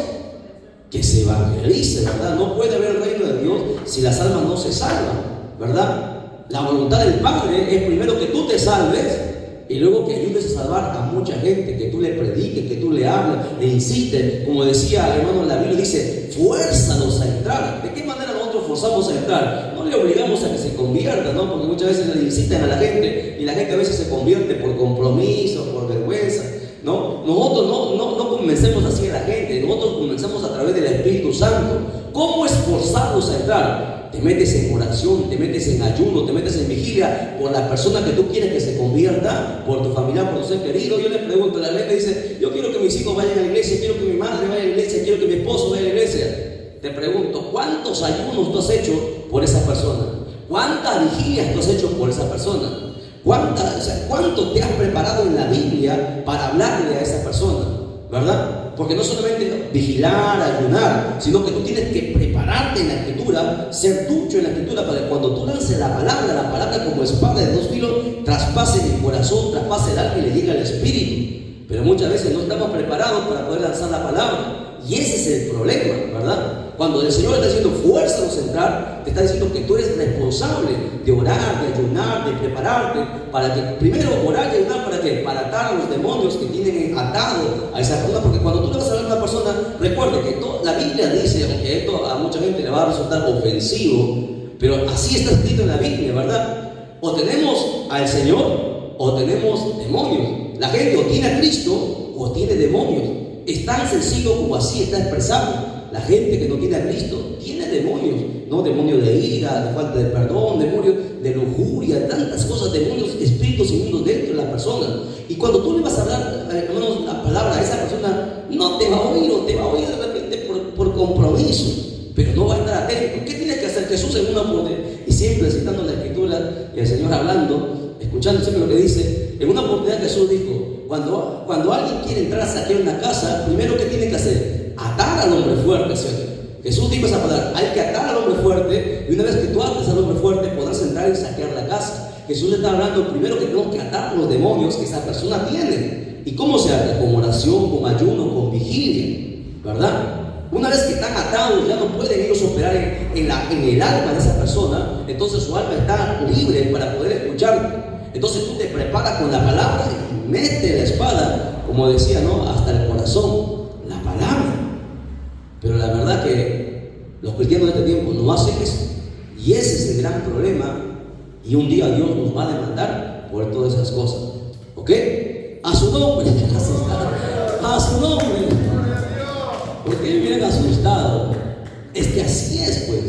Que se evangelice, ¿verdad? No puede haber el reino de Dios si las almas no se salvan, ¿verdad? La voluntad del Padre es primero que tú te salves y luego que ayudes a salvar a mucha gente, que tú le prediques, que tú le hables, le insistes. Como decía, hermano, la Biblia dice, fuérzalos a entrar. ¿De qué manera nosotros forzamos a entrar? No le obligamos a que se convierta, ¿no? Porque muchas veces le insisten a la gente y la gente a veces se convierte por compromiso, por vergüenza, ¿no? Nosotros no convencemos así a la gente, nosotros convencemos a través del Espíritu Santo. ¿Cómo esforzarlos a entrar? Te metes en oración, te metes en ayuno, te metes en vigilia por la persona que tú quieres que se convierta, por tu familiar, por tu ser querido. Yo le pregunto, la gente dice, yo quiero que mis hijos vayan a la iglesia, quiero que mi madre vaya a la iglesia, quiero que mi esposo vaya a la iglesia. Te pregunto, ¿cuántos ayunos tú has hecho por esa persona? ¿Cuántas vigilias tú has hecho por esa persona? ¿Cuánto te has preparado en la Biblia para hablarle a esa persona? ¿Verdad? Porque no solamente vigilar, ayunar, sino que tú tienes que prepararte en la Escritura, ser ducho en la Escritura, para que cuando tú lances la palabra como espada de dos filos, traspase el corazón, traspase el alma y le llegue al espíritu. Pero muchas veces no estamos preparados para poder lanzar la palabra. Y ese es el problema, ¿verdad? Cuando el Señor está diciendo fuérzalos a entrar, te está diciendo que tú eres responsable de orar, de ayunar, de prepararte, para que primero orar y ayunar, ¿para qué? Para atar a los demonios que tienen atado a esa persona. Porque cuando tú le vas a hablar a una persona, recuerde que la Biblia dice, aunque esto a mucha gente le va a resultar ofensivo, pero así está escrito en la Biblia, ¿verdad? O tenemos al Señor o tenemos demonios. La gente o tiene a Cristo o tiene demonios. Es tan sencillo como así está expresado. La gente que no tiene a Cristo tiene demonios, ¿no? Demonios de ira, de falta de perdón, demonios de lujuria, tantas cosas, demonios, espíritus inmundos dentro de la persona. Y cuando tú le vas a hablar, hermanos, la palabra a esa persona, no te va a oír, o te va a oír de repente por compromiso, pero no va a estar atento. ¿Qué tienes que hacer? Jesús en una oportunidad, y siempre citando la Escritura y el Señor hablando, escuchando siempre lo que dice, en una oportunidad Jesús dijo, cuando alguien quiere entrar a saquear una casa, primero ¿qué tiene que hacer? Atar al hombre fuerte, ¿cierto? Jesús dijo esa palabra, hay que atar al hombre fuerte, y una vez que tú ates al hombre fuerte, podrás entrar y saquear la casa. Jesús le está hablando primero que tenemos que atar a los demonios que esa persona tiene. ¿Y cómo se ata? Con oración, con ayuno, con vigilia, ¿verdad? Una vez que están atados, ya no pueden ellos operar en el alma de esa persona, entonces su alma está libre para poder escuchar. Entonces tú te preparas con la palabra y metes la espada, como decía, ¿no? Hasta el corazón, la palabra. Pero la verdad que los cristianos de este tiempo no hacen eso. Y ese es el gran problema. Y un día Dios nos va a demandar por todas esas cosas. ¿Ok? A su nombre. A su nombre. ¿Por qué vienen asustados? Es que así es, pues.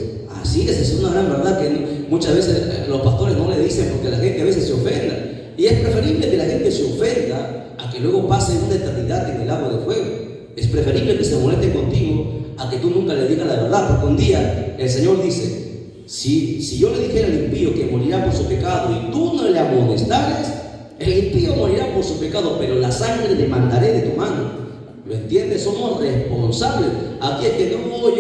Así es una gran verdad que muchas veces los pastores no le dicen porque la gente a veces se ofenda. Y es preferible que la gente se ofenda a que luego pase una eternidad en el lago de fuego. Es preferible que se moleste contigo a que tú nunca le digas la verdad. Porque un día el Señor dice, si yo le dijera al impío que morirá por su pecado y tú no le amonestares, el impío morirá por su pecado, pero la sangre le mandaré de tu mano. ¿Lo entiendes? Somos responsables. Aquí es que no,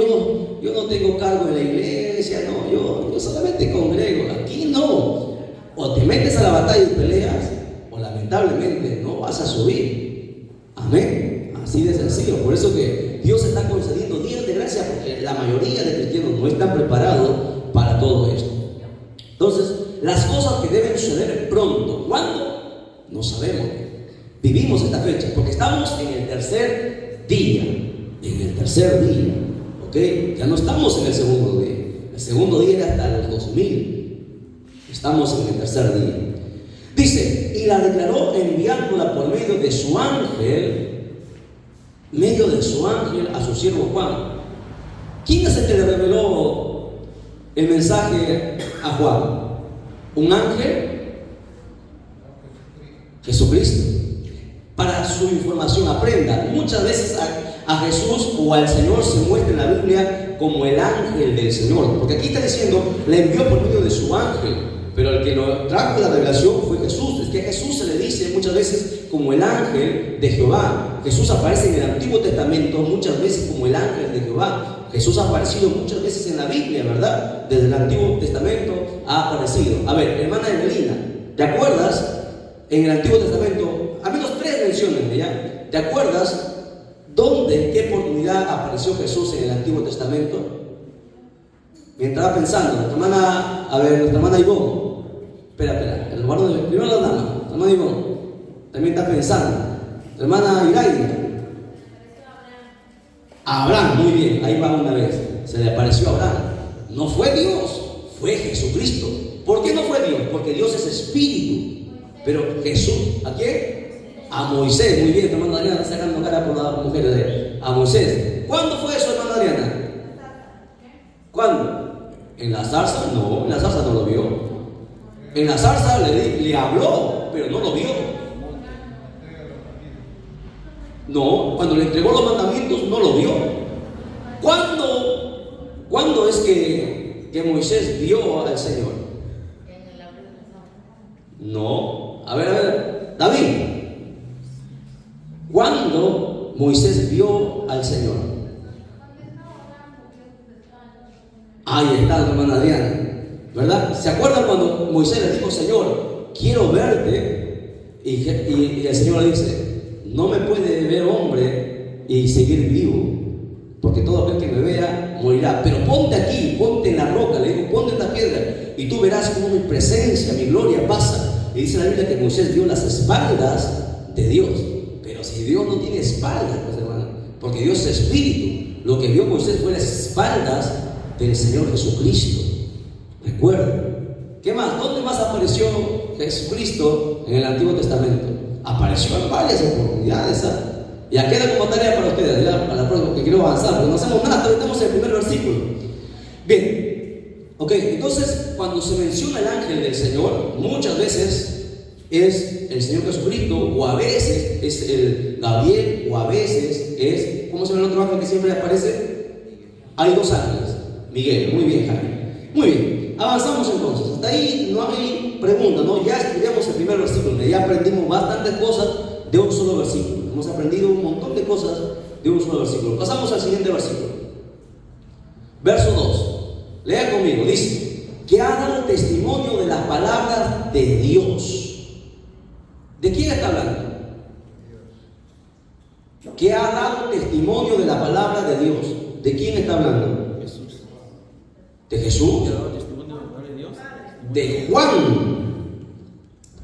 yo no tengo cargo en la iglesia, no, yo solamente congrego. Aquí no. O te metes a la batalla y peleas, o lamentablemente no vas a subir. Amén. Así de sencillo. Por eso que Dios está concediendo días de gracia, porque la mayoría de cristianos no están preparados para todo esto. Entonces, las cosas que deben suceder pronto. ¿Cuándo? No sabemos. Vivimos esta fecha porque estamos en el tercer día. En el tercer día, ¿ok? Ya no estamos en el segundo día. El segundo día era hasta los 2000. Estamos en el tercer día. Dice, y la declaró enviándola por medio de su ángel a su siervo Juan. ¿Quién es el que le reveló el mensaje a Juan? ¿Un ángel? Jesucristo. Para su información, aprenda. Muchas veces a Jesús o al Señor se muestra en la Biblia como el ángel del Señor, porque aquí está diciendo, le envió por medio de su ángel, pero el que lo trajo la revelación fue Jesús. Es que a Jesús se le dice muchas veces como el ángel de Jehová. Jesús aparece en el Antiguo Testamento muchas veces como el ángel de Jehová. Jesús ha aparecido muchas veces en la Biblia, ¿verdad? Desde el Antiguo Testamento ha aparecido. A ver, hermana Evelina, ¿Te acuerdas? En el Antiguo Testamento, al menos 3 menciones, ¿ya? ¿Te acuerdas dónde, en qué oportunidad apareció Jesús en el Antiguo Testamento? Mientras estaba pensando, nuestra hermana Ivonne, espera, el varón de primero la dama, nuestra hermana Ivonne, también está pensando, nuestra hermana Iraida, Abraham, muy bien, ahí va una vez, se le apareció a Abraham. No fue Dios, fue Jesucristo. ¿Por qué no fue Dios? Porque Dios es espíritu. Pero Jesús, ¿a quién? A Moisés, muy bien, hermana Adriana, está sacando cara por las mujeres de él. A Moisés. ¿Cuándo fue eso, hermana Adriana? ¿Cuándo? ¿En la zarza? No, en la zarza no lo vio. En la zarza le habló, pero no lo vio. No, cuando le entregó los mandamientos no lo vio. ¿Cuándo es que Moisés vio al Señor? No, a ver, David, ¿cuándo Moisés vio al Señor? Ahí está, hermana Adriana, ¿verdad? ¿Se acuerdan cuando Moisés le dijo, Señor, quiero verte? Y el Señor le dice, no me puede ver hombre y seguir vivo, porque todo aquel que me vea morirá. Pero ponte aquí, ponte en la roca, le digo, ponte en la piedra, y tú verás cómo mi presencia, mi gloria pasa. Y dice la Biblia que Moisés vio las espaldas de Dios. Pero si Dios no tiene espaldas, pues hermano, porque Dios es espíritu, lo que vio Moisés fue las espaldas del Señor Jesucristo. Recuerda. ¿Qué más? ¿Dónde más apareció Jesucristo en el Antiguo Testamento? Apareció en varias oportunidades, ¿sabes? Ya queda como tarea para ustedes, ya para la próxima, que quiero avanzar, porque no hacemos nada, todavía estamos en el primer versículo. Bien, ok, entonces cuando se menciona el ángel del Señor, muchas veces es el Señor Jesucristo, o a veces es el Gabriel, o a veces es, ¿cómo se llama el otro ángel que siempre aparece? Hay 2 ángeles, Miguel, muy bien, Jaime. Muy bien, avanzamos entonces. Hasta ahí no hay pregunta, ¿no? Ya estudiamos el primer versículo, ya aprendimos bastantes cosas de un solo versículo. Hemos aprendido un montón de cosas de un solo versículo. Pasamos al siguiente versículo. Verso 2. Lea conmigo, dice, que ha dado testimonio de las palabras de Dios. ¿De quién está hablando? Que ha dado testimonio de la palabra de Dios. ¿De quién está hablando? Jesús. ¿De Jesús? ¿Que ha dado testimonio de la palabra de Dios? De Juan.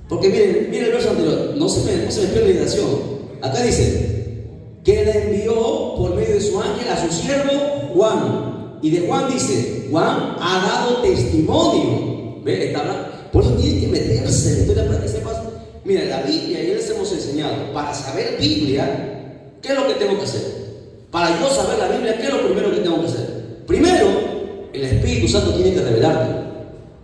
Porque miren el verso anterior, no se me pierde la idea. Acá dice que le envió por medio de su ángel a su siervo Juan. Y de Juan dice, Juan ha dado testimonio. ¿Ve? Está hablando. Por eso tiene que meterse en la historia para que sepas. Mira, la Biblia, y les hemos enseñado, para saber Biblia, ¿qué es lo que tengo que hacer? Para yo saber la Biblia, ¿qué es lo primero que tengo que hacer? Primero, el Espíritu Santo tiene que revelarte.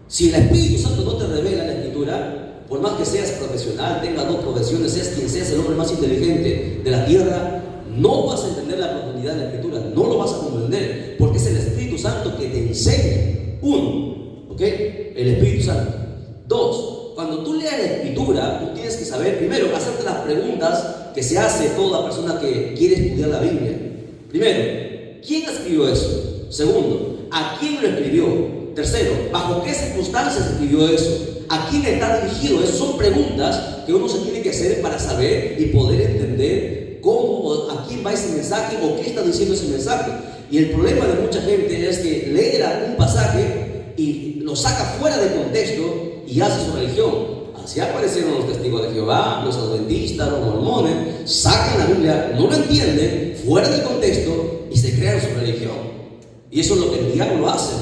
Si el Espíritu Santo no te revela la Escritura, por más que seas profesional, tengas 2 profesiones, seas quien seas el hombre más inteligente de la tierra, no vas a entender la profundidad de la Escritura, no lo vas a comprender, porque es el Espíritu Santo que te enseña. 1, ¿ok? El Espíritu Santo. 2, cuando tú leas la Escritura, tú tienes que saber, primero, hacerte las preguntas que se hace toda persona que quiere estudiar la Biblia. Primero, ¿quién escribió eso? Segundo, ¿a quién lo escribió? Tercero, ¿bajo qué circunstancias escribió eso? ¿A quién está dirigido? Esas son preguntas que uno se tiene que hacer para saber y poder entender cómo, a quién va ese mensaje o qué está diciendo ese mensaje. Y el problema de mucha gente es que lee un pasaje y lo saca fuera de contexto y hace su religión. Así aparecieron los testigos de Jehová, los adventistas, los mormones, sacan la Biblia, no lo entienden, fuera de contexto y se crean su religión. Y eso es lo que el diablo hace,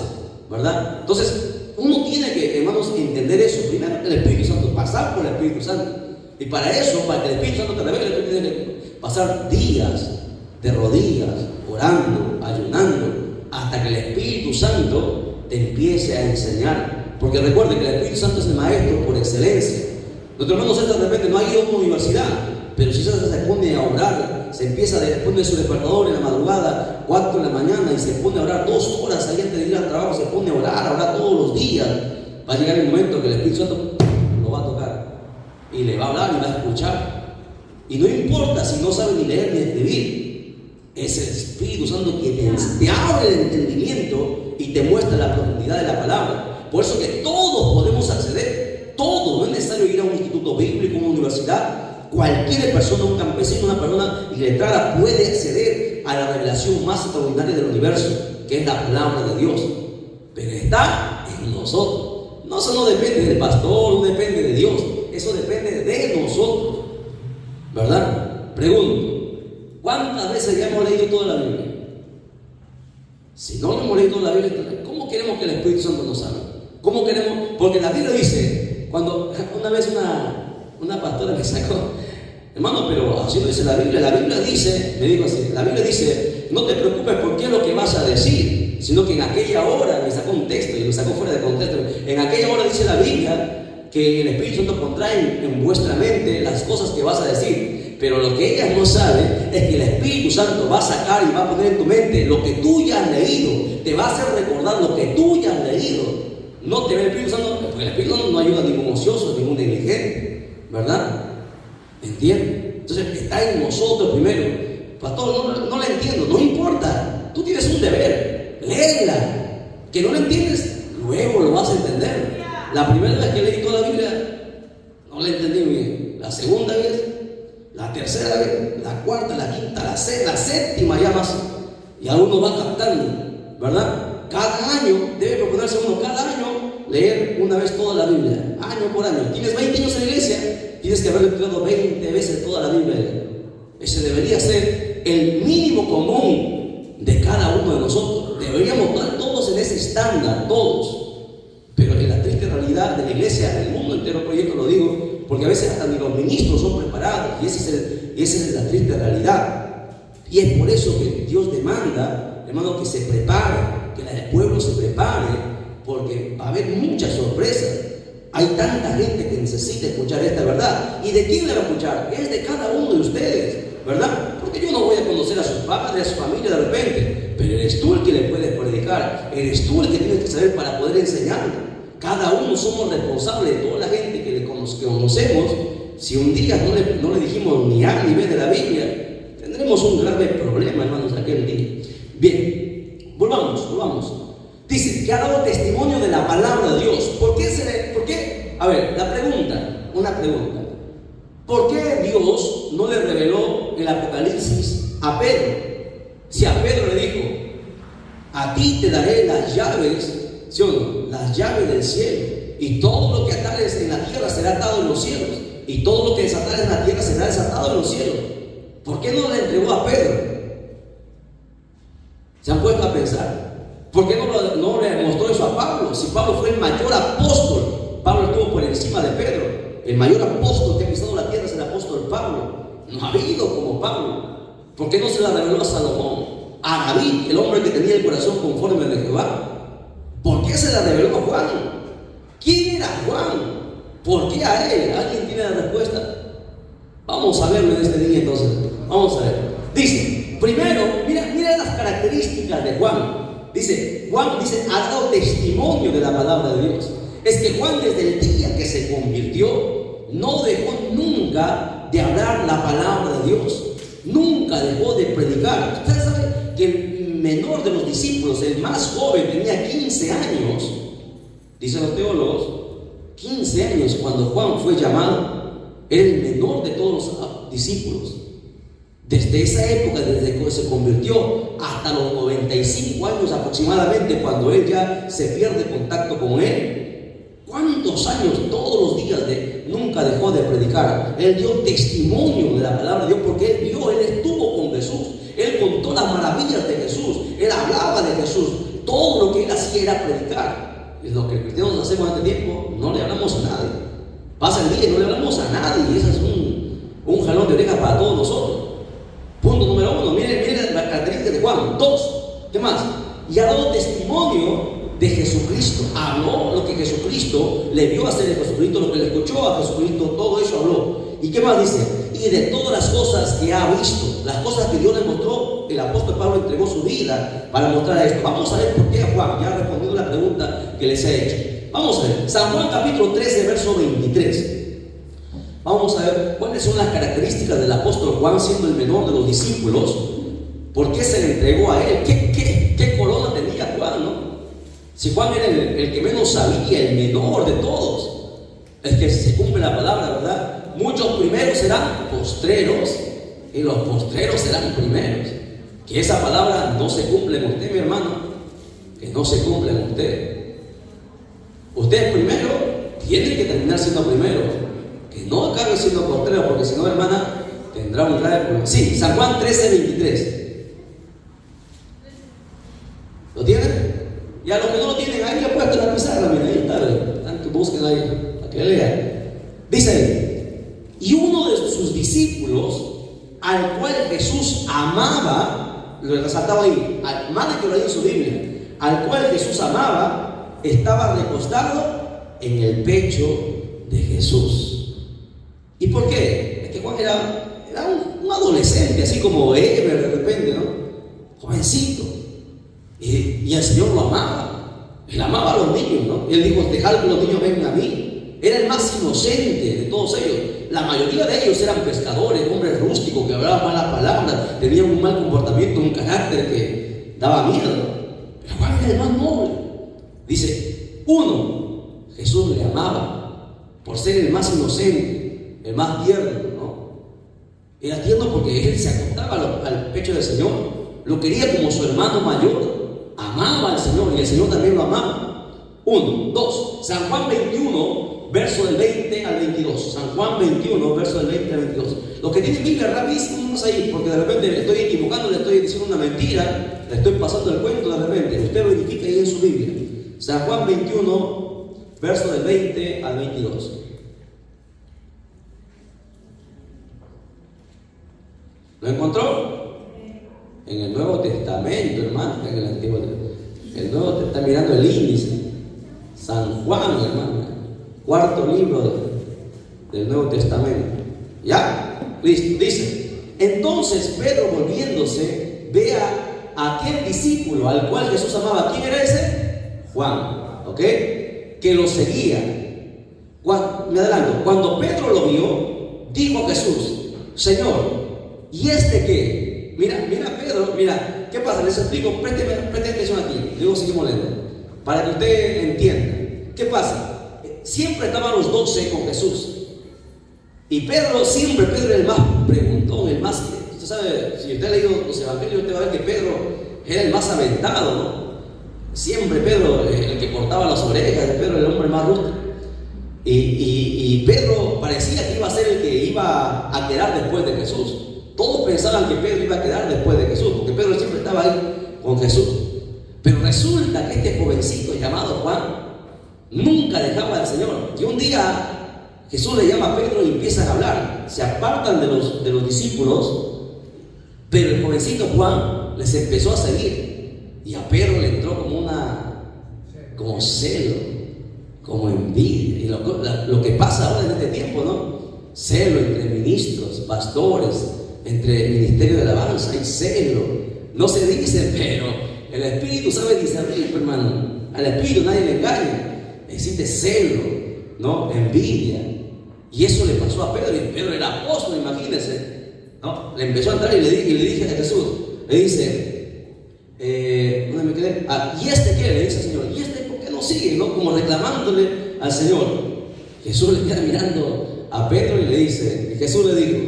¿verdad? Entonces, uno tiene que, hermanos, entender eso. Primero, el Espíritu Santo, pasar por el Espíritu Santo. Y para eso, para que el Espíritu Santo te revele, tú tienes que pasar días de rodillas, orando, ayunando, hasta que el Espíritu Santo te empiece a enseñar. Porque recuerden que el Espíritu Santo es el maestro por excelencia. Nuestro hermano César de repente no ha ido a una universidad, pero si César se pone a orar, se empieza a poner su despertador en la madrugada, 4 de la mañana, y se pone a orar 2 horas ahí antes de ir al trabajo, se pone a orar todos los días. Va a llegar el momento que el Espíritu Santo lo va a tocar y le va a hablar y va a escuchar. Y no importa si no sabe ni leer ni escribir, es el Espíritu Santo que te abre el entendimiento y te muestra la profundidad de la palabra. Por eso que todos podemos acceder, todos, no es necesario universidad, cualquier persona, un campesino, una persona iletrada puede acceder a la revelación más extraordinaria del universo, que es la palabra de Dios. Pero está en nosotros. No, eso no depende del pastor, no depende de Dios, eso depende de nosotros, ¿verdad? Pregunto, ¿cuántas veces ya hemos leído toda la Biblia? Si no hemos leído toda la Biblia, ¿cómo queremos que el Espíritu Santo nos hable? ¿Cómo queremos? Porque la Biblia dice, cuando una vez una pastora me sacó, hermano, pero así no dice la Biblia dice, me dijo así, la Biblia dice, no te preocupes por qué es lo que vas a decir, sino que en aquella hora, me sacó un texto y me sacó fuera de contexto, en aquella hora dice la Biblia que el Espíritu Santo pondrá en vuestra mente las cosas que vas a decir, pero lo que ellas no saben es que el Espíritu Santo va a sacar y va a poner en tu mente lo que tú ya has leído, te va a hacer recordar lo que tú ya has leído. No te ve el Espíritu Santo, porque el Espíritu Santo no ayuda a ningún ocioso, ningún negligente, ¿verdad? ¿Entiendes? Entonces está en nosotros primero. Pastor, no la entiendo, no importa, tú tienes un deber, léela. Que no la entiendes, luego lo vas a entender. La primera vez que leí toda la Biblia no la entendí bien, la segunda vez, la tercera vez, la cuarta, la quinta, la sexta, la séptima ya más, y uno va captando, ¿verdad? Cada año debe proponerse uno, cada año leer una vez toda la Biblia, año por año. Tienes 20 años en la iglesia, tienes que haber estudiado 20 veces toda la Biblia. Ese debería ser el mínimo común de cada uno de nosotros. Deberíamos estar todos en ese estándar, todos. Pero en la triste realidad de la iglesia, del mundo entero, por ejemplo, lo digo, porque a veces hasta ni los ministros son preparados, y esa es la triste realidad. Y es por eso que Dios demanda, hermano, que se prepare, que el pueblo se prepare, porque va a haber muchas sorpresas. Hay tanta gente que necesita escuchar esta verdad. ¿Y de quién la va a escuchar? Es de cada uno de ustedes, ¿verdad? Porque yo no voy a conocer a sus padres, a su familia de repente, pero eres tú el que le puedes predicar, eres tú el que tienes que saber para poder enseñarle. Cada uno somos responsables de toda la gente que conocemos. Si un día no le dijimos ni A ni B de la Biblia, tendremos un grave problema, hermanos, aquel día. Bien, volvamos. Dice que ha dado testimonio de la palabra de Dios. ¿Por qué? A ver, una pregunta. ¿Por qué Dios no le reveló el Apocalipsis a Pedro? Si a Pedro le dijo, a ti te daré las llaves, ¿sí o no? Las llaves del cielo, y todo lo que atares en la tierra será atado en los cielos, y todo lo que desatares en la tierra será desatado en los cielos. ¿Por qué no le entregó a Pedro? ¿Se han puesto a pensar? ¿Por qué no le mostró eso a Pablo? Si Pablo fue el mayor apóstol, Pablo estuvo por encima de Pedro. El mayor apóstol que ha pisado la tierra es el apóstol Pablo. No ha habido como Pablo. ¿Por qué no se la reveló a Salomón? A David, el hombre que tenía el corazón conforme al de Jehová. ¿Por qué se la reveló a Juan? ¿Quién era Juan? ¿Por qué a él? ¿Alguien tiene la respuesta? Vamos a verlo en este día entonces. Vamos a ver. Dice, primero, mira las características de Juan. Juan dice, ha dado testimonio de la palabra de Dios. Es que Juan, desde el día que se convirtió, no dejó nunca de hablar la palabra de Dios. Nunca dejó de predicar. Ustedes saben que el menor de los discípulos, el más joven, tenía 15 años. Dicen los teólogos, 15 años cuando Juan fue llamado. Era el menor de todos los discípulos. Desde esa época, desde que se convirtió hasta los 95 años aproximadamente, cuando él ya se pierde contacto con él. ¿Cuántos años? Todos los días nunca dejó de predicar. Él dio testimonio de la palabra de Dios, porque él estuvo con Jesús. Él contó las maravillas de Jesús. Él hablaba de Jesús. Todo lo que él hacía era predicar. Es lo que los cristianos hacemos en este tiempo. No le hablamos a nadie. Pasa el día y no le hablamos a nadie. Y ese es un jalón de orejas para todos nosotros. Punto número 1, miren la característica de Juan. 2, ¿qué más? Y ha dado testimonio de Jesucristo. Habló lo que Jesucristo le vio hacer a Jesucristo, lo que le escuchó a Jesucristo, todo eso habló. ¿Y qué más dice? Y de todas las cosas que ha visto, las cosas que Dios le mostró, el apóstol Pablo entregó su vida para mostrar esto. Vamos a ver por qué a Juan, ya respondiendo la pregunta que les he hecho. Vamos a ver, San Juan capítulo 13, verso 23. Vamos a ver cuáles son las características del apóstol Juan, siendo el menor de los discípulos. ¿Por qué se le entregó a él? ¿Qué corona tenía Juan, no? Si Juan era el que menos sabía, el menor de todos. Es que se cumple la palabra, ¿verdad? muchos primeros serán postreros y los postreros serán primeros. Que esa palabra no se cumple en usted, mi hermano, que no se cumple en usted. Usted primero tiene que terminar siendo primero, que no acabe siendo postrero, porque si no, hermana, tendrá un grave problema. Sí, San Juan 13:23. ¿Lo tienen? Y a los que no lo tienen, ahí ya puesto en la pizarra, mira, ahí está, tanto busquen ahí, para que lean. Dice ahí, y uno de sus discípulos, al cual Jesús amaba, lo resaltaba ahí, más de que lo hay en su Biblia, al cual Jesús amaba, estaba recostado en el pecho de Jesús. ¿Y por qué? Es que Juan era un adolescente, así como Eber de repente, ¿no? Jovencito. Y el Señor lo amaba. Él amaba a los niños, ¿no? Y él dijo, dejad que los niños vengan a mí. Era el más inocente de todos ellos. La mayoría de ellos eran pescadores, hombres rústicos que hablaban malas palabras, tenían un mal comportamiento, un carácter que daba miedo. Pero Juan era el más noble. Dice, uno, Jesús le amaba por ser el más inocente, el más tierno, ¿no? Era tierno porque él se acostaba al pecho del Señor, lo quería como su hermano mayor. Amaba al Señor y el Señor también lo amaba. Uno. Dos, San Juan 21, verso del 20 al 22. San Juan 21, verso del 20 al 22. Los que tienen Biblia rapidísimo, vamos ahí, porque de repente me estoy equivocando, le estoy diciendo una mentira, le estoy pasando el cuento de repente. Usted verifica ahí en su Biblia. San Juan 21, verso del 20 al 22. ¿Lo encontró? En el Nuevo Testamento, hermano, en el Antiguo Testamento. El Nuevo Testamento está mirando el índice. San Juan, hermano, cuarto libro del Nuevo Testamento. ¿Ya? Listo. Dice, entonces Pedro, volviéndose, ve a aquel discípulo al cual Jesús amaba. ¿Quién era ese? Juan, ¿ok? Que lo seguía. Me adelanto. Cuando Pedro lo vio, dijo a Jesús, Señor, ¿y este qué? Mira, Pedro, mira, ¿qué pasa? Les explico, preste atención aquí, luego seguimos leyendo, para que usted entienda. ¿Qué pasa? Siempre estaban los 12 con Jesús. Y Pedro era el más preguntón, el más, usted sabe, si usted ha leído los evangelios, usted va a ver que Pedro era el más aventado, ¿no? Siempre Pedro, el que cortaba las orejas, Pedro era el hombre más rústico. Y Pedro parecía que iba a ser el que iba a quedar después de Jesús. Todos pensaban que Pedro iba a quedar después de Jesús, porque Pedro siempre estaba ahí con Jesús. Pero resulta que este jovencito llamado Juan nunca dejaba al Señor. Y un día Jesús le llama a Pedro y empiezan a hablar. Se apartan de los discípulos, pero el jovencito Juan les empezó a seguir. Y a Pedro le entró como celo, como envidia. Y lo que pasa ahora en este tiempo, ¿no? Celo entre ministros, pastores, entre el ministerio de alabanza, hay celo. No se dice, pero el Espíritu sabe discernir, hermano. Al Espíritu nadie le engaña. Existe celo, ¿no? Envidia. Y eso le pasó a Pedro. Y Pedro era apóstol, imagínense, ¿no? Le empezó a entrar y le dije a Jesús, le dice, ¿dónde me quedé? ¿Y este qué? Le dice al Señor. ¿Y este por qué no sigue? ¿No? Como reclamándole al Señor. Jesús le queda mirando a Pedro y le dice, y Jesús le dijo,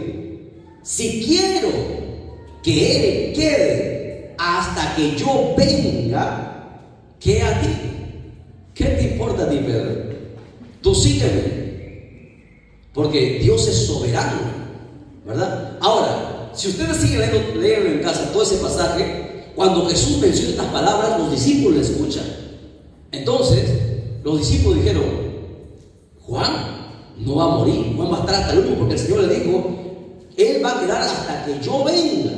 si quiero que él quede hasta que yo venga, ¿qué a ti? ¿Qué te importa a ti, Pedro? Tú sígueme, porque Dios es soberano, ¿verdad? Ahora, si ustedes siguen leyendo en casa todo ese pasaje, cuando Jesús menciona estas palabras, los discípulos le escuchan. Entonces, los discípulos dijeron, Juan no va a morir, Juan va a estar hasta el último, porque el Señor le dijo, él va a quedar hasta que yo venga.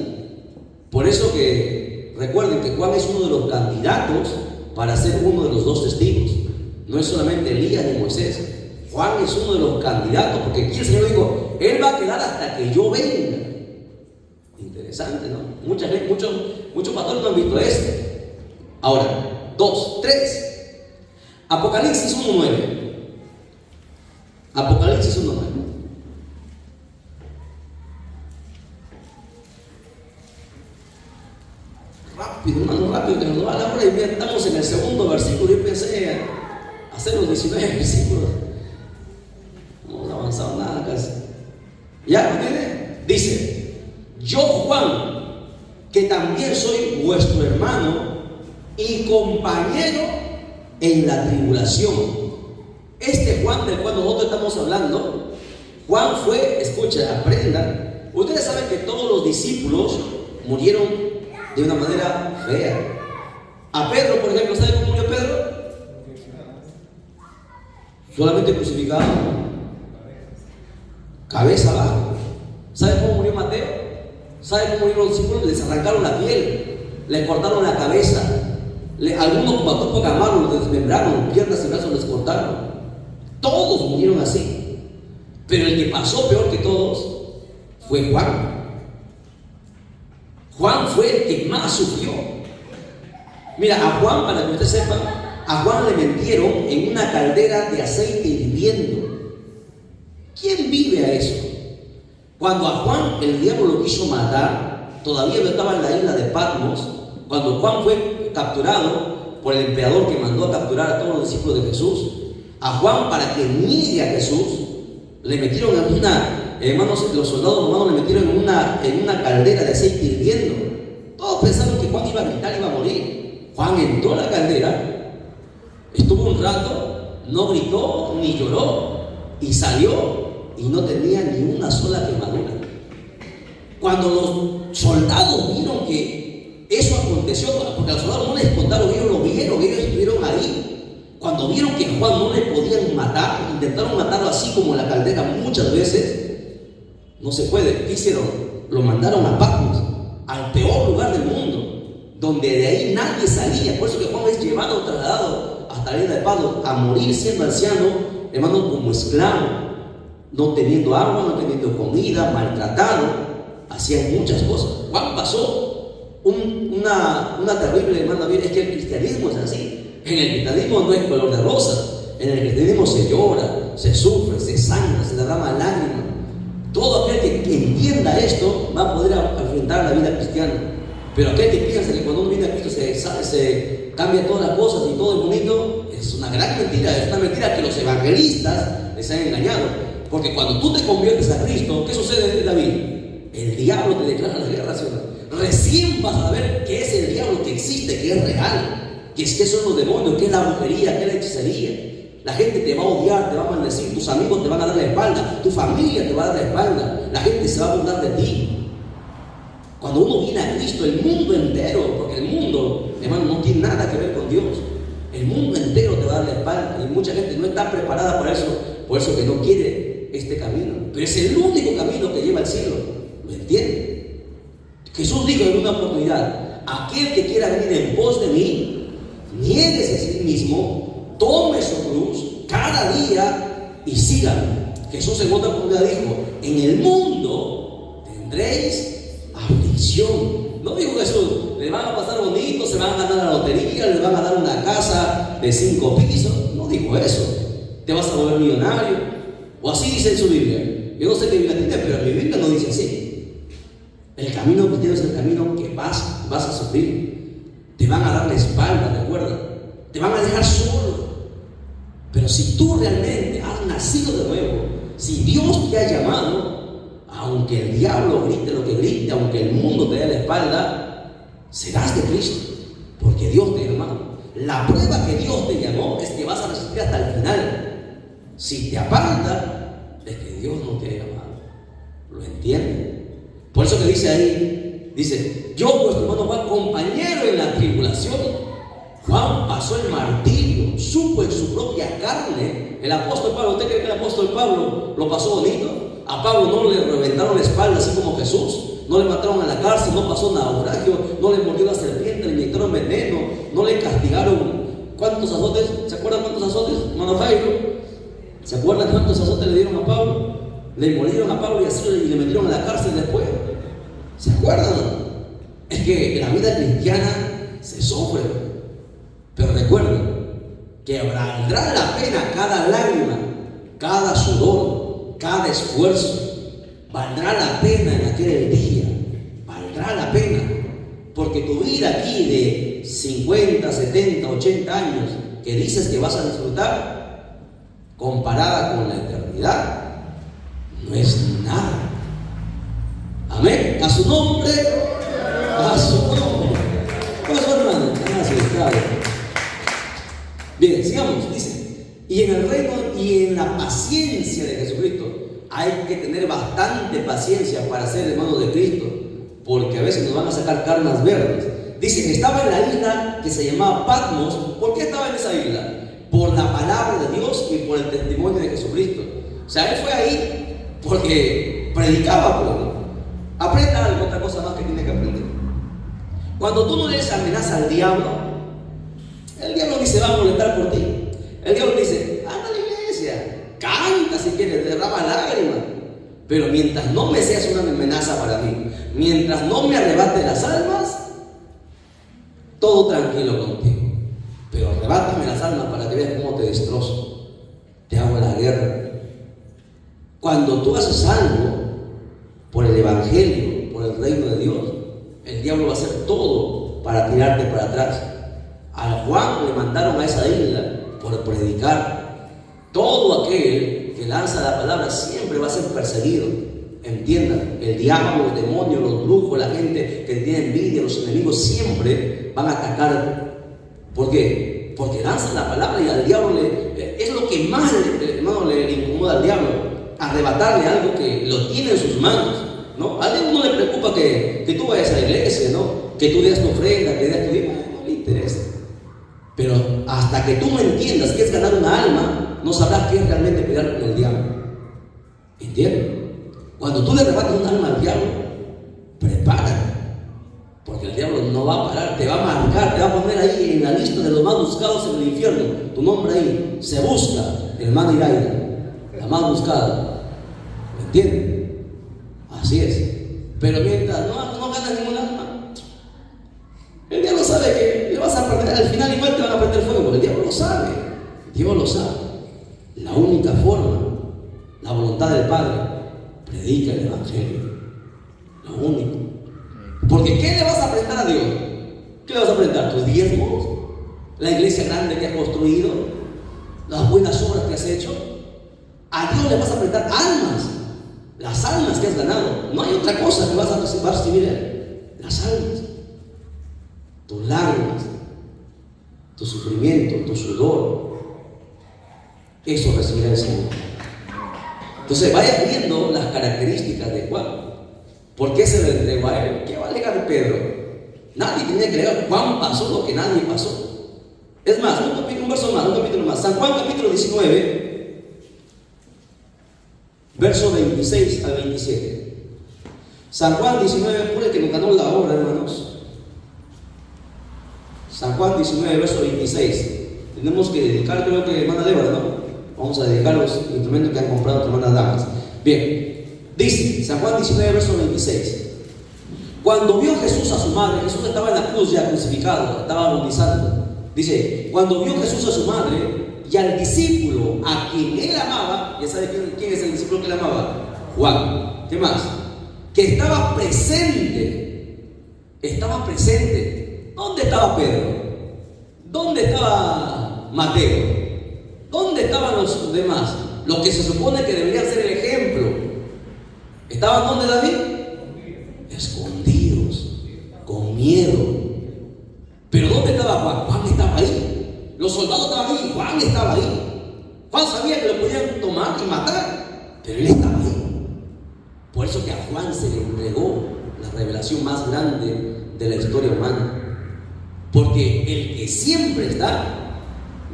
Por eso que recuerden que Juan es uno de los candidatos para ser uno de los 2 testigos. No es solamente Elías ni Moisés. Juan es uno de los candidatos, porque aquí el Señor dijo, él va a quedar hasta que yo venga. Interesante, ¿no? Muchos pastores no han visto esto. Ahora, 2, 3. Apocalipsis 1:9. Apocalipsis 1:9. Rápido, que nos va la hora y ya estamos en el segundo versículo. Yo pensé hacer los 19 versículos. No hemos avanzado nada casi. ¿Ya? ¿Me entiende? Dice: yo, Juan, que también soy vuestro hermano y compañero en la tribulación. Este Juan del cual nosotros estamos hablando, Juan fue, escucha, aprenda. Ustedes saben que todos los discípulos murieron de una manera fea. A Pedro, por ejemplo, ¿sabe cómo murió Pedro? Solamente crucificado, cabeza abajo. ¿Sabe cómo murió Mateo? ¿Sabe cómo murieron los discípulos? Les arrancaron la piel, les cortaron la cabeza. Algunos como a Tupac Amaru los desmembraron, piernas y brazos les cortaron. Todos murieron así. Pero el que pasó peor que todos fue Juan. Juan fue el que más sufrió. Mira, a Juan, para que usted sepa, a Juan le metieron en una caldera de aceite hirviendo. ¿Quién vive a eso? Cuando a Juan el diablo lo quiso matar, todavía no estaba en la isla de Patmos. Cuando Juan fue capturado por el emperador que mandó a capturar a todos los discípulos de Jesús, a Juan, para que niegue a Jesús, le metieron en una, hermanos, los soldados romanos le metieron en una caldera de aceite hirviendo. Todos pensaron que Juan iba a gritar y iba a morir. Juan entró a la caldera, estuvo un rato, no gritó ni lloró, y salió y no tenía ni una sola quemadura. Cuando los soldados vieron que eso aconteció, porque a los soldados no les contaron, ellos lo vieron, ellos estuvieron ahí. Cuando vieron que Juan no le podían matar, intentaron matarlo así como en la caldera muchas veces, no se puede. ¿Qué hicieron? Lo mandaron a Patmos, al peor lugar del mundo, donde de ahí nadie salía. Por eso que Juan es llevado, trasladado hasta la isla de Patmos a morir siendo anciano, hermano, como esclavo, no teniendo agua, no teniendo comida, maltratado, hacían muchas cosas. Juan pasó una terrible, hermano. Es que el cristianismo es así. En el cristianismo no es color de rosa. En el cristianismo se llora, se sufre, se sangra, se derrama lágrimas. Todo aquel que entienda esto va a poder enfrentar la vida cristiana. Pero aquel que piensa que cuando uno viene a Cristo se cambia todas las cosas y todo es bonito, es una gran mentira. Es una mentira que los evangelistas les han engañado. Porque cuando tú te conviertes a Cristo, ¿qué sucede, David? El diablo te declara la guerra, ¿sí? Recién vas a ver qué es el diablo que existe, que es real. ¿Qué son los demonios? ¿Qué es la brujería? ¿Qué es la hechicería? La gente te va a odiar, te va a maldecir, tus amigos te van a dar la espalda, tu familia te va a dar la espalda, la gente se va a burlar de ti. Cuando uno viene a Cristo, el mundo entero, porque el mundo, hermano, no tiene nada que ver con Dios, el mundo entero te va a dar la espalda, y mucha gente no está preparada para eso, por eso que no quiere este camino. Pero es el único camino que lleva al cielo, ¿lo entiende? Jesús dijo en una oportunidad: aquel que quiera venir en pos de mí, niéguese a sí mismo, tome su cruz cada día y síganme. Jesús en otra oportunidad dijo: en el mundo tendréis aflicción. No dijo Jesús: les van a pasar bonito, se van a ganar la lotería, les van a dar una casa de 5 pisos. No dijo eso. Te vas a volver millonario. O así dice en su Biblia. Yo no sé qué Biblia tiene, pero en mi Biblia no dice así. El camino cristiano es el camino que vas a sufrir. Te van a dar la espalda, recuerda. Te van a dejar solo. Pero si tú realmente has nacido de nuevo, si Dios te ha llamado, aunque el diablo grite lo que grite, aunque el mundo te dé la espalda, serás de Cristo, porque Dios te ha llamado. La prueba que Dios te llamó es que vas a resistir hasta el final. Si te aparta, es que Dios no te ha llamado. ¿Lo entienden? Por eso que dice ahí, dice: yo, vuestro hermano Juan, compañero en la tribulación. Juan pasó el martirio, supo en su propia carne. El apóstol Pablo, ¿usted cree que el apóstol Pablo lo pasó bonito? A Pablo no le reventaron la espalda así como Jesús, no le mataron a la cárcel, no pasó naufragio, no le mordió la serpiente, le inyectaron veneno, no le castigaron. ¿Cuántos azotes? ¿Se acuerdan cuántos azotes, hermano Jairo? ¿Se acuerdan cuántos azotes le dieron a Pablo? Le murieron a Pablo y así le metieron a la cárcel después. ¿Se acuerdan? Es que la vida cristiana se sufre. Pero recuerden que valdrá la pena cada lágrima, cada sudor, cada esfuerzo. Valdrá la pena en aquel día. Valdrá la pena. Porque tu vida aquí de 50, 70, 80 años que dices que vas a disfrutar, comparada con la eternidad, no es nada. A su nombre. A su nombre. ¿Cómo es, hermano? Gracias, claro. Bien, sigamos, dice. Y en el reino y en la paciencia de Jesucristo. Hay que tener bastante paciencia para ser hermanos de Cristo, porque a veces nos van a sacar carnas verdes. Dice que estaba en la isla que se llamaba Patmos. ¿Por qué estaba en esa isla? Por la palabra de Dios y por el testimonio de Jesucristo. O sea, él fue ahí porque predicaba, pueblo. Aprenda algo, otra cosa más que tiene que aprender. Cuando tú no le des amenaza al diablo, el diablo ni se va a molestar por ti. El diablo dice: anda a la iglesia, canta si quieres, derrama lágrimas, pero mientras no me seas una amenaza para mí, mientras no me arrebates las almas, todo tranquilo contigo. Pero arrebátame las almas para que veas cómo te destrozo, te hago la guerra. Cuando tú haces algo por el evangelio, por el reino de Dios, el diablo va a hacer todo para tirarte para atrás. A Juan le mandaron a esa isla por predicar. Todo aquel que lanza la palabra siempre va a ser perseguido. Entiendan, el diablo, los demonios, los brujos, la gente que tiene envidia, los enemigos siempre van a atacar. ¿Por qué? Porque lanzan la palabra y al diablo es lo que más, hermano, le incomoda al diablo, arrebatarle algo que lo tiene en sus manos, ¿no? A él no le preocupa que tú vayas a la iglesia, ¿no? Que tú des tu ofrenda, que des tu dinero, no le interesa. Pero hasta que tú no entiendas qué es ganar una alma, no sabrás qué es realmente pelear con el diablo. ¿Entiendes? Cuando tú le arrebatas un alma al diablo, prepárate, porque el diablo no va a parar, te va a marcar, te va a poner ahí en la lista de los más buscados en el infierno. Tu nombre ahí se busca, hermano Iraida, la más buscada. ¿Me entiendes? Así es. Pero mientras no ganas ningún alma, el diablo sabe que le vas a perder, al final igual te van a prender fuego. El diablo lo sabe, Dios lo sabe. La única forma, la voluntad del Padre, predica el evangelio. Lo único. Porque ¿qué le vas a prestar a Dios? ¿Qué le vas a prestar? ¿Tus diezmos? ¿La iglesia grande que has construido? ¿Las buenas obras que has hecho? A Dios le vas a prestar almas. Las almas que has ganado. No hay otra cosa que vas a recibir Él. Las almas. Tus lágrimas, tu sufrimiento, tu sudor. Eso recibirá el Señor. Entonces vaya viendo las características de Juan. ¿Por qué se le entregó a él? ¿Qué va a alegar Pedro? Nadie tenía que alegar. Juan pasó lo que nadie pasó. Es más, un capítulo más. San Juan capítulo 19, verso 26 al 27. San Juan 19, pone que nos ganó la obra, hermanos. San Juan 19, verso 26. Tenemos que dedicar, creo que hermana Débora, ¿no? Vamos a dedicar los instrumentos que han comprado nuestras hermanas damas. Bien, dice San Juan 19, verso 26. Cuando vio Jesús a su madre, Jesús estaba en la cruz ya crucificado, estaba agonizando. Dice, cuando vio Jesús a su madre y al discípulo a quien él amaba, ya sabe quién es el discípulo que él amaba, Juan. ¿Qué más? Que estaba presente. Estaba presente. ¿Dónde estaba Pedro? ¿Dónde estaba Mateo? ¿Dónde estaban los demás? Los que se supone que deberían ser el ejemplo. ¿Estaban dónde, David? Escondidos, con miedo. ¿Pero dónde estaba Juan? Juan estaba ahí. Los soldados estaban ahí, Juan estaba ahí. Juan sabía que lo podían tomar y matar, pero él estaba ahí. Por eso que a Juan se le entregó la revelación más grande de la historia humana. Porque el que siempre está,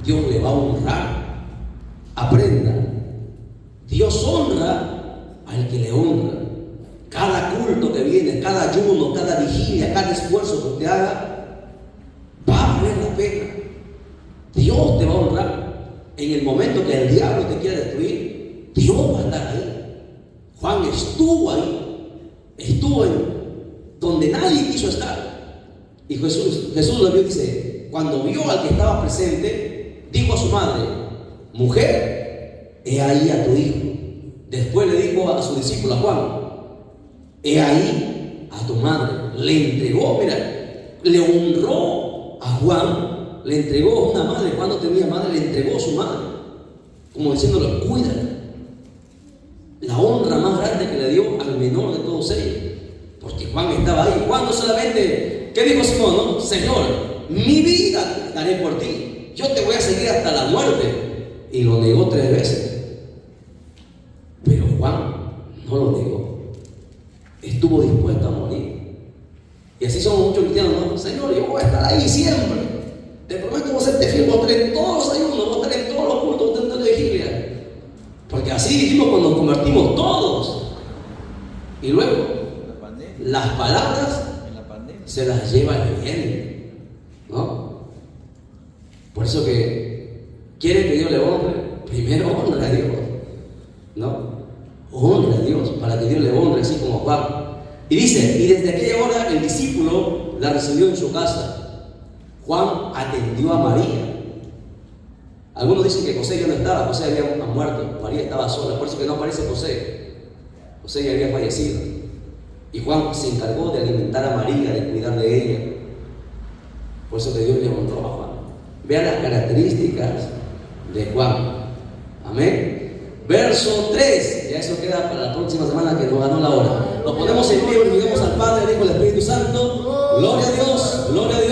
Dios le va a honrar. Aprenda, Dios honra al que le honra. Cada culto que viene, cada ayuno, cada vigilia, cada esfuerzo que usted haga, va a valer la pena. Dios te va a honrar. En el momento que el diablo te quiera destruir, Dios va a estar ahí. Juan estuvo ahí, estuvo en donde nadie quiso estar. Y Jesús lo vio, dice, cuando vio al que estaba presente, dijo a su madre: mujer, he ahí a tu hijo. Después le dijo a su discípulo, a Juan: he ahí a tu madre. Le entregó, mira, le honró a Juan, le entregó una madre. Juan no tenía madre, le entregó a su madre, como diciéndole: cuídala. La honra más grande que le dio al menor de todos ellos, porque Juan estaba ahí. Juan no solamente, ¿qué dijo Simón? No? Señor, mi vida daré por ti. Yo te voy a seguir hasta la muerte. Y lo negó 3 veces. Pero Juan no lo negó. Estuvo dispuesto a morir. Y así somos muchos cristianos, ¿no? Señor, yo voy a estar ahí siempre. Te prometo, voy a serte fiel, voy a estar en todos los ayunos, voy a estar en todos los cultos, voy a estar en toda la vigilia. Porque así dijimos cuando nos convertimos todos. Y luego, las palabras se las lleva el bien, ¿no? Por eso que quiere que Dios le honre, primero honra a Dios, ¿no? Honra a Dios para que Dios le honre, así como Juan. Y dice, y desde aquella hora el discípulo la recibió en su casa. Juan atendió a María. Algunos dicen que José ya no estaba, José había muerto, María estaba sola, por eso que no aparece José. José ya había fallecido. Y Juan se encargó de alimentar a María, de cuidar de ella. Por eso que Dios le honró a Juan. Vean las características de Juan. Amén. Verso 3, ya eso queda para la próxima semana que nos ganó la hora. Lo ponemos en pie, unimos al Padre, al Hijo y al Espíritu Santo. Gloria a Dios, gloria a Dios.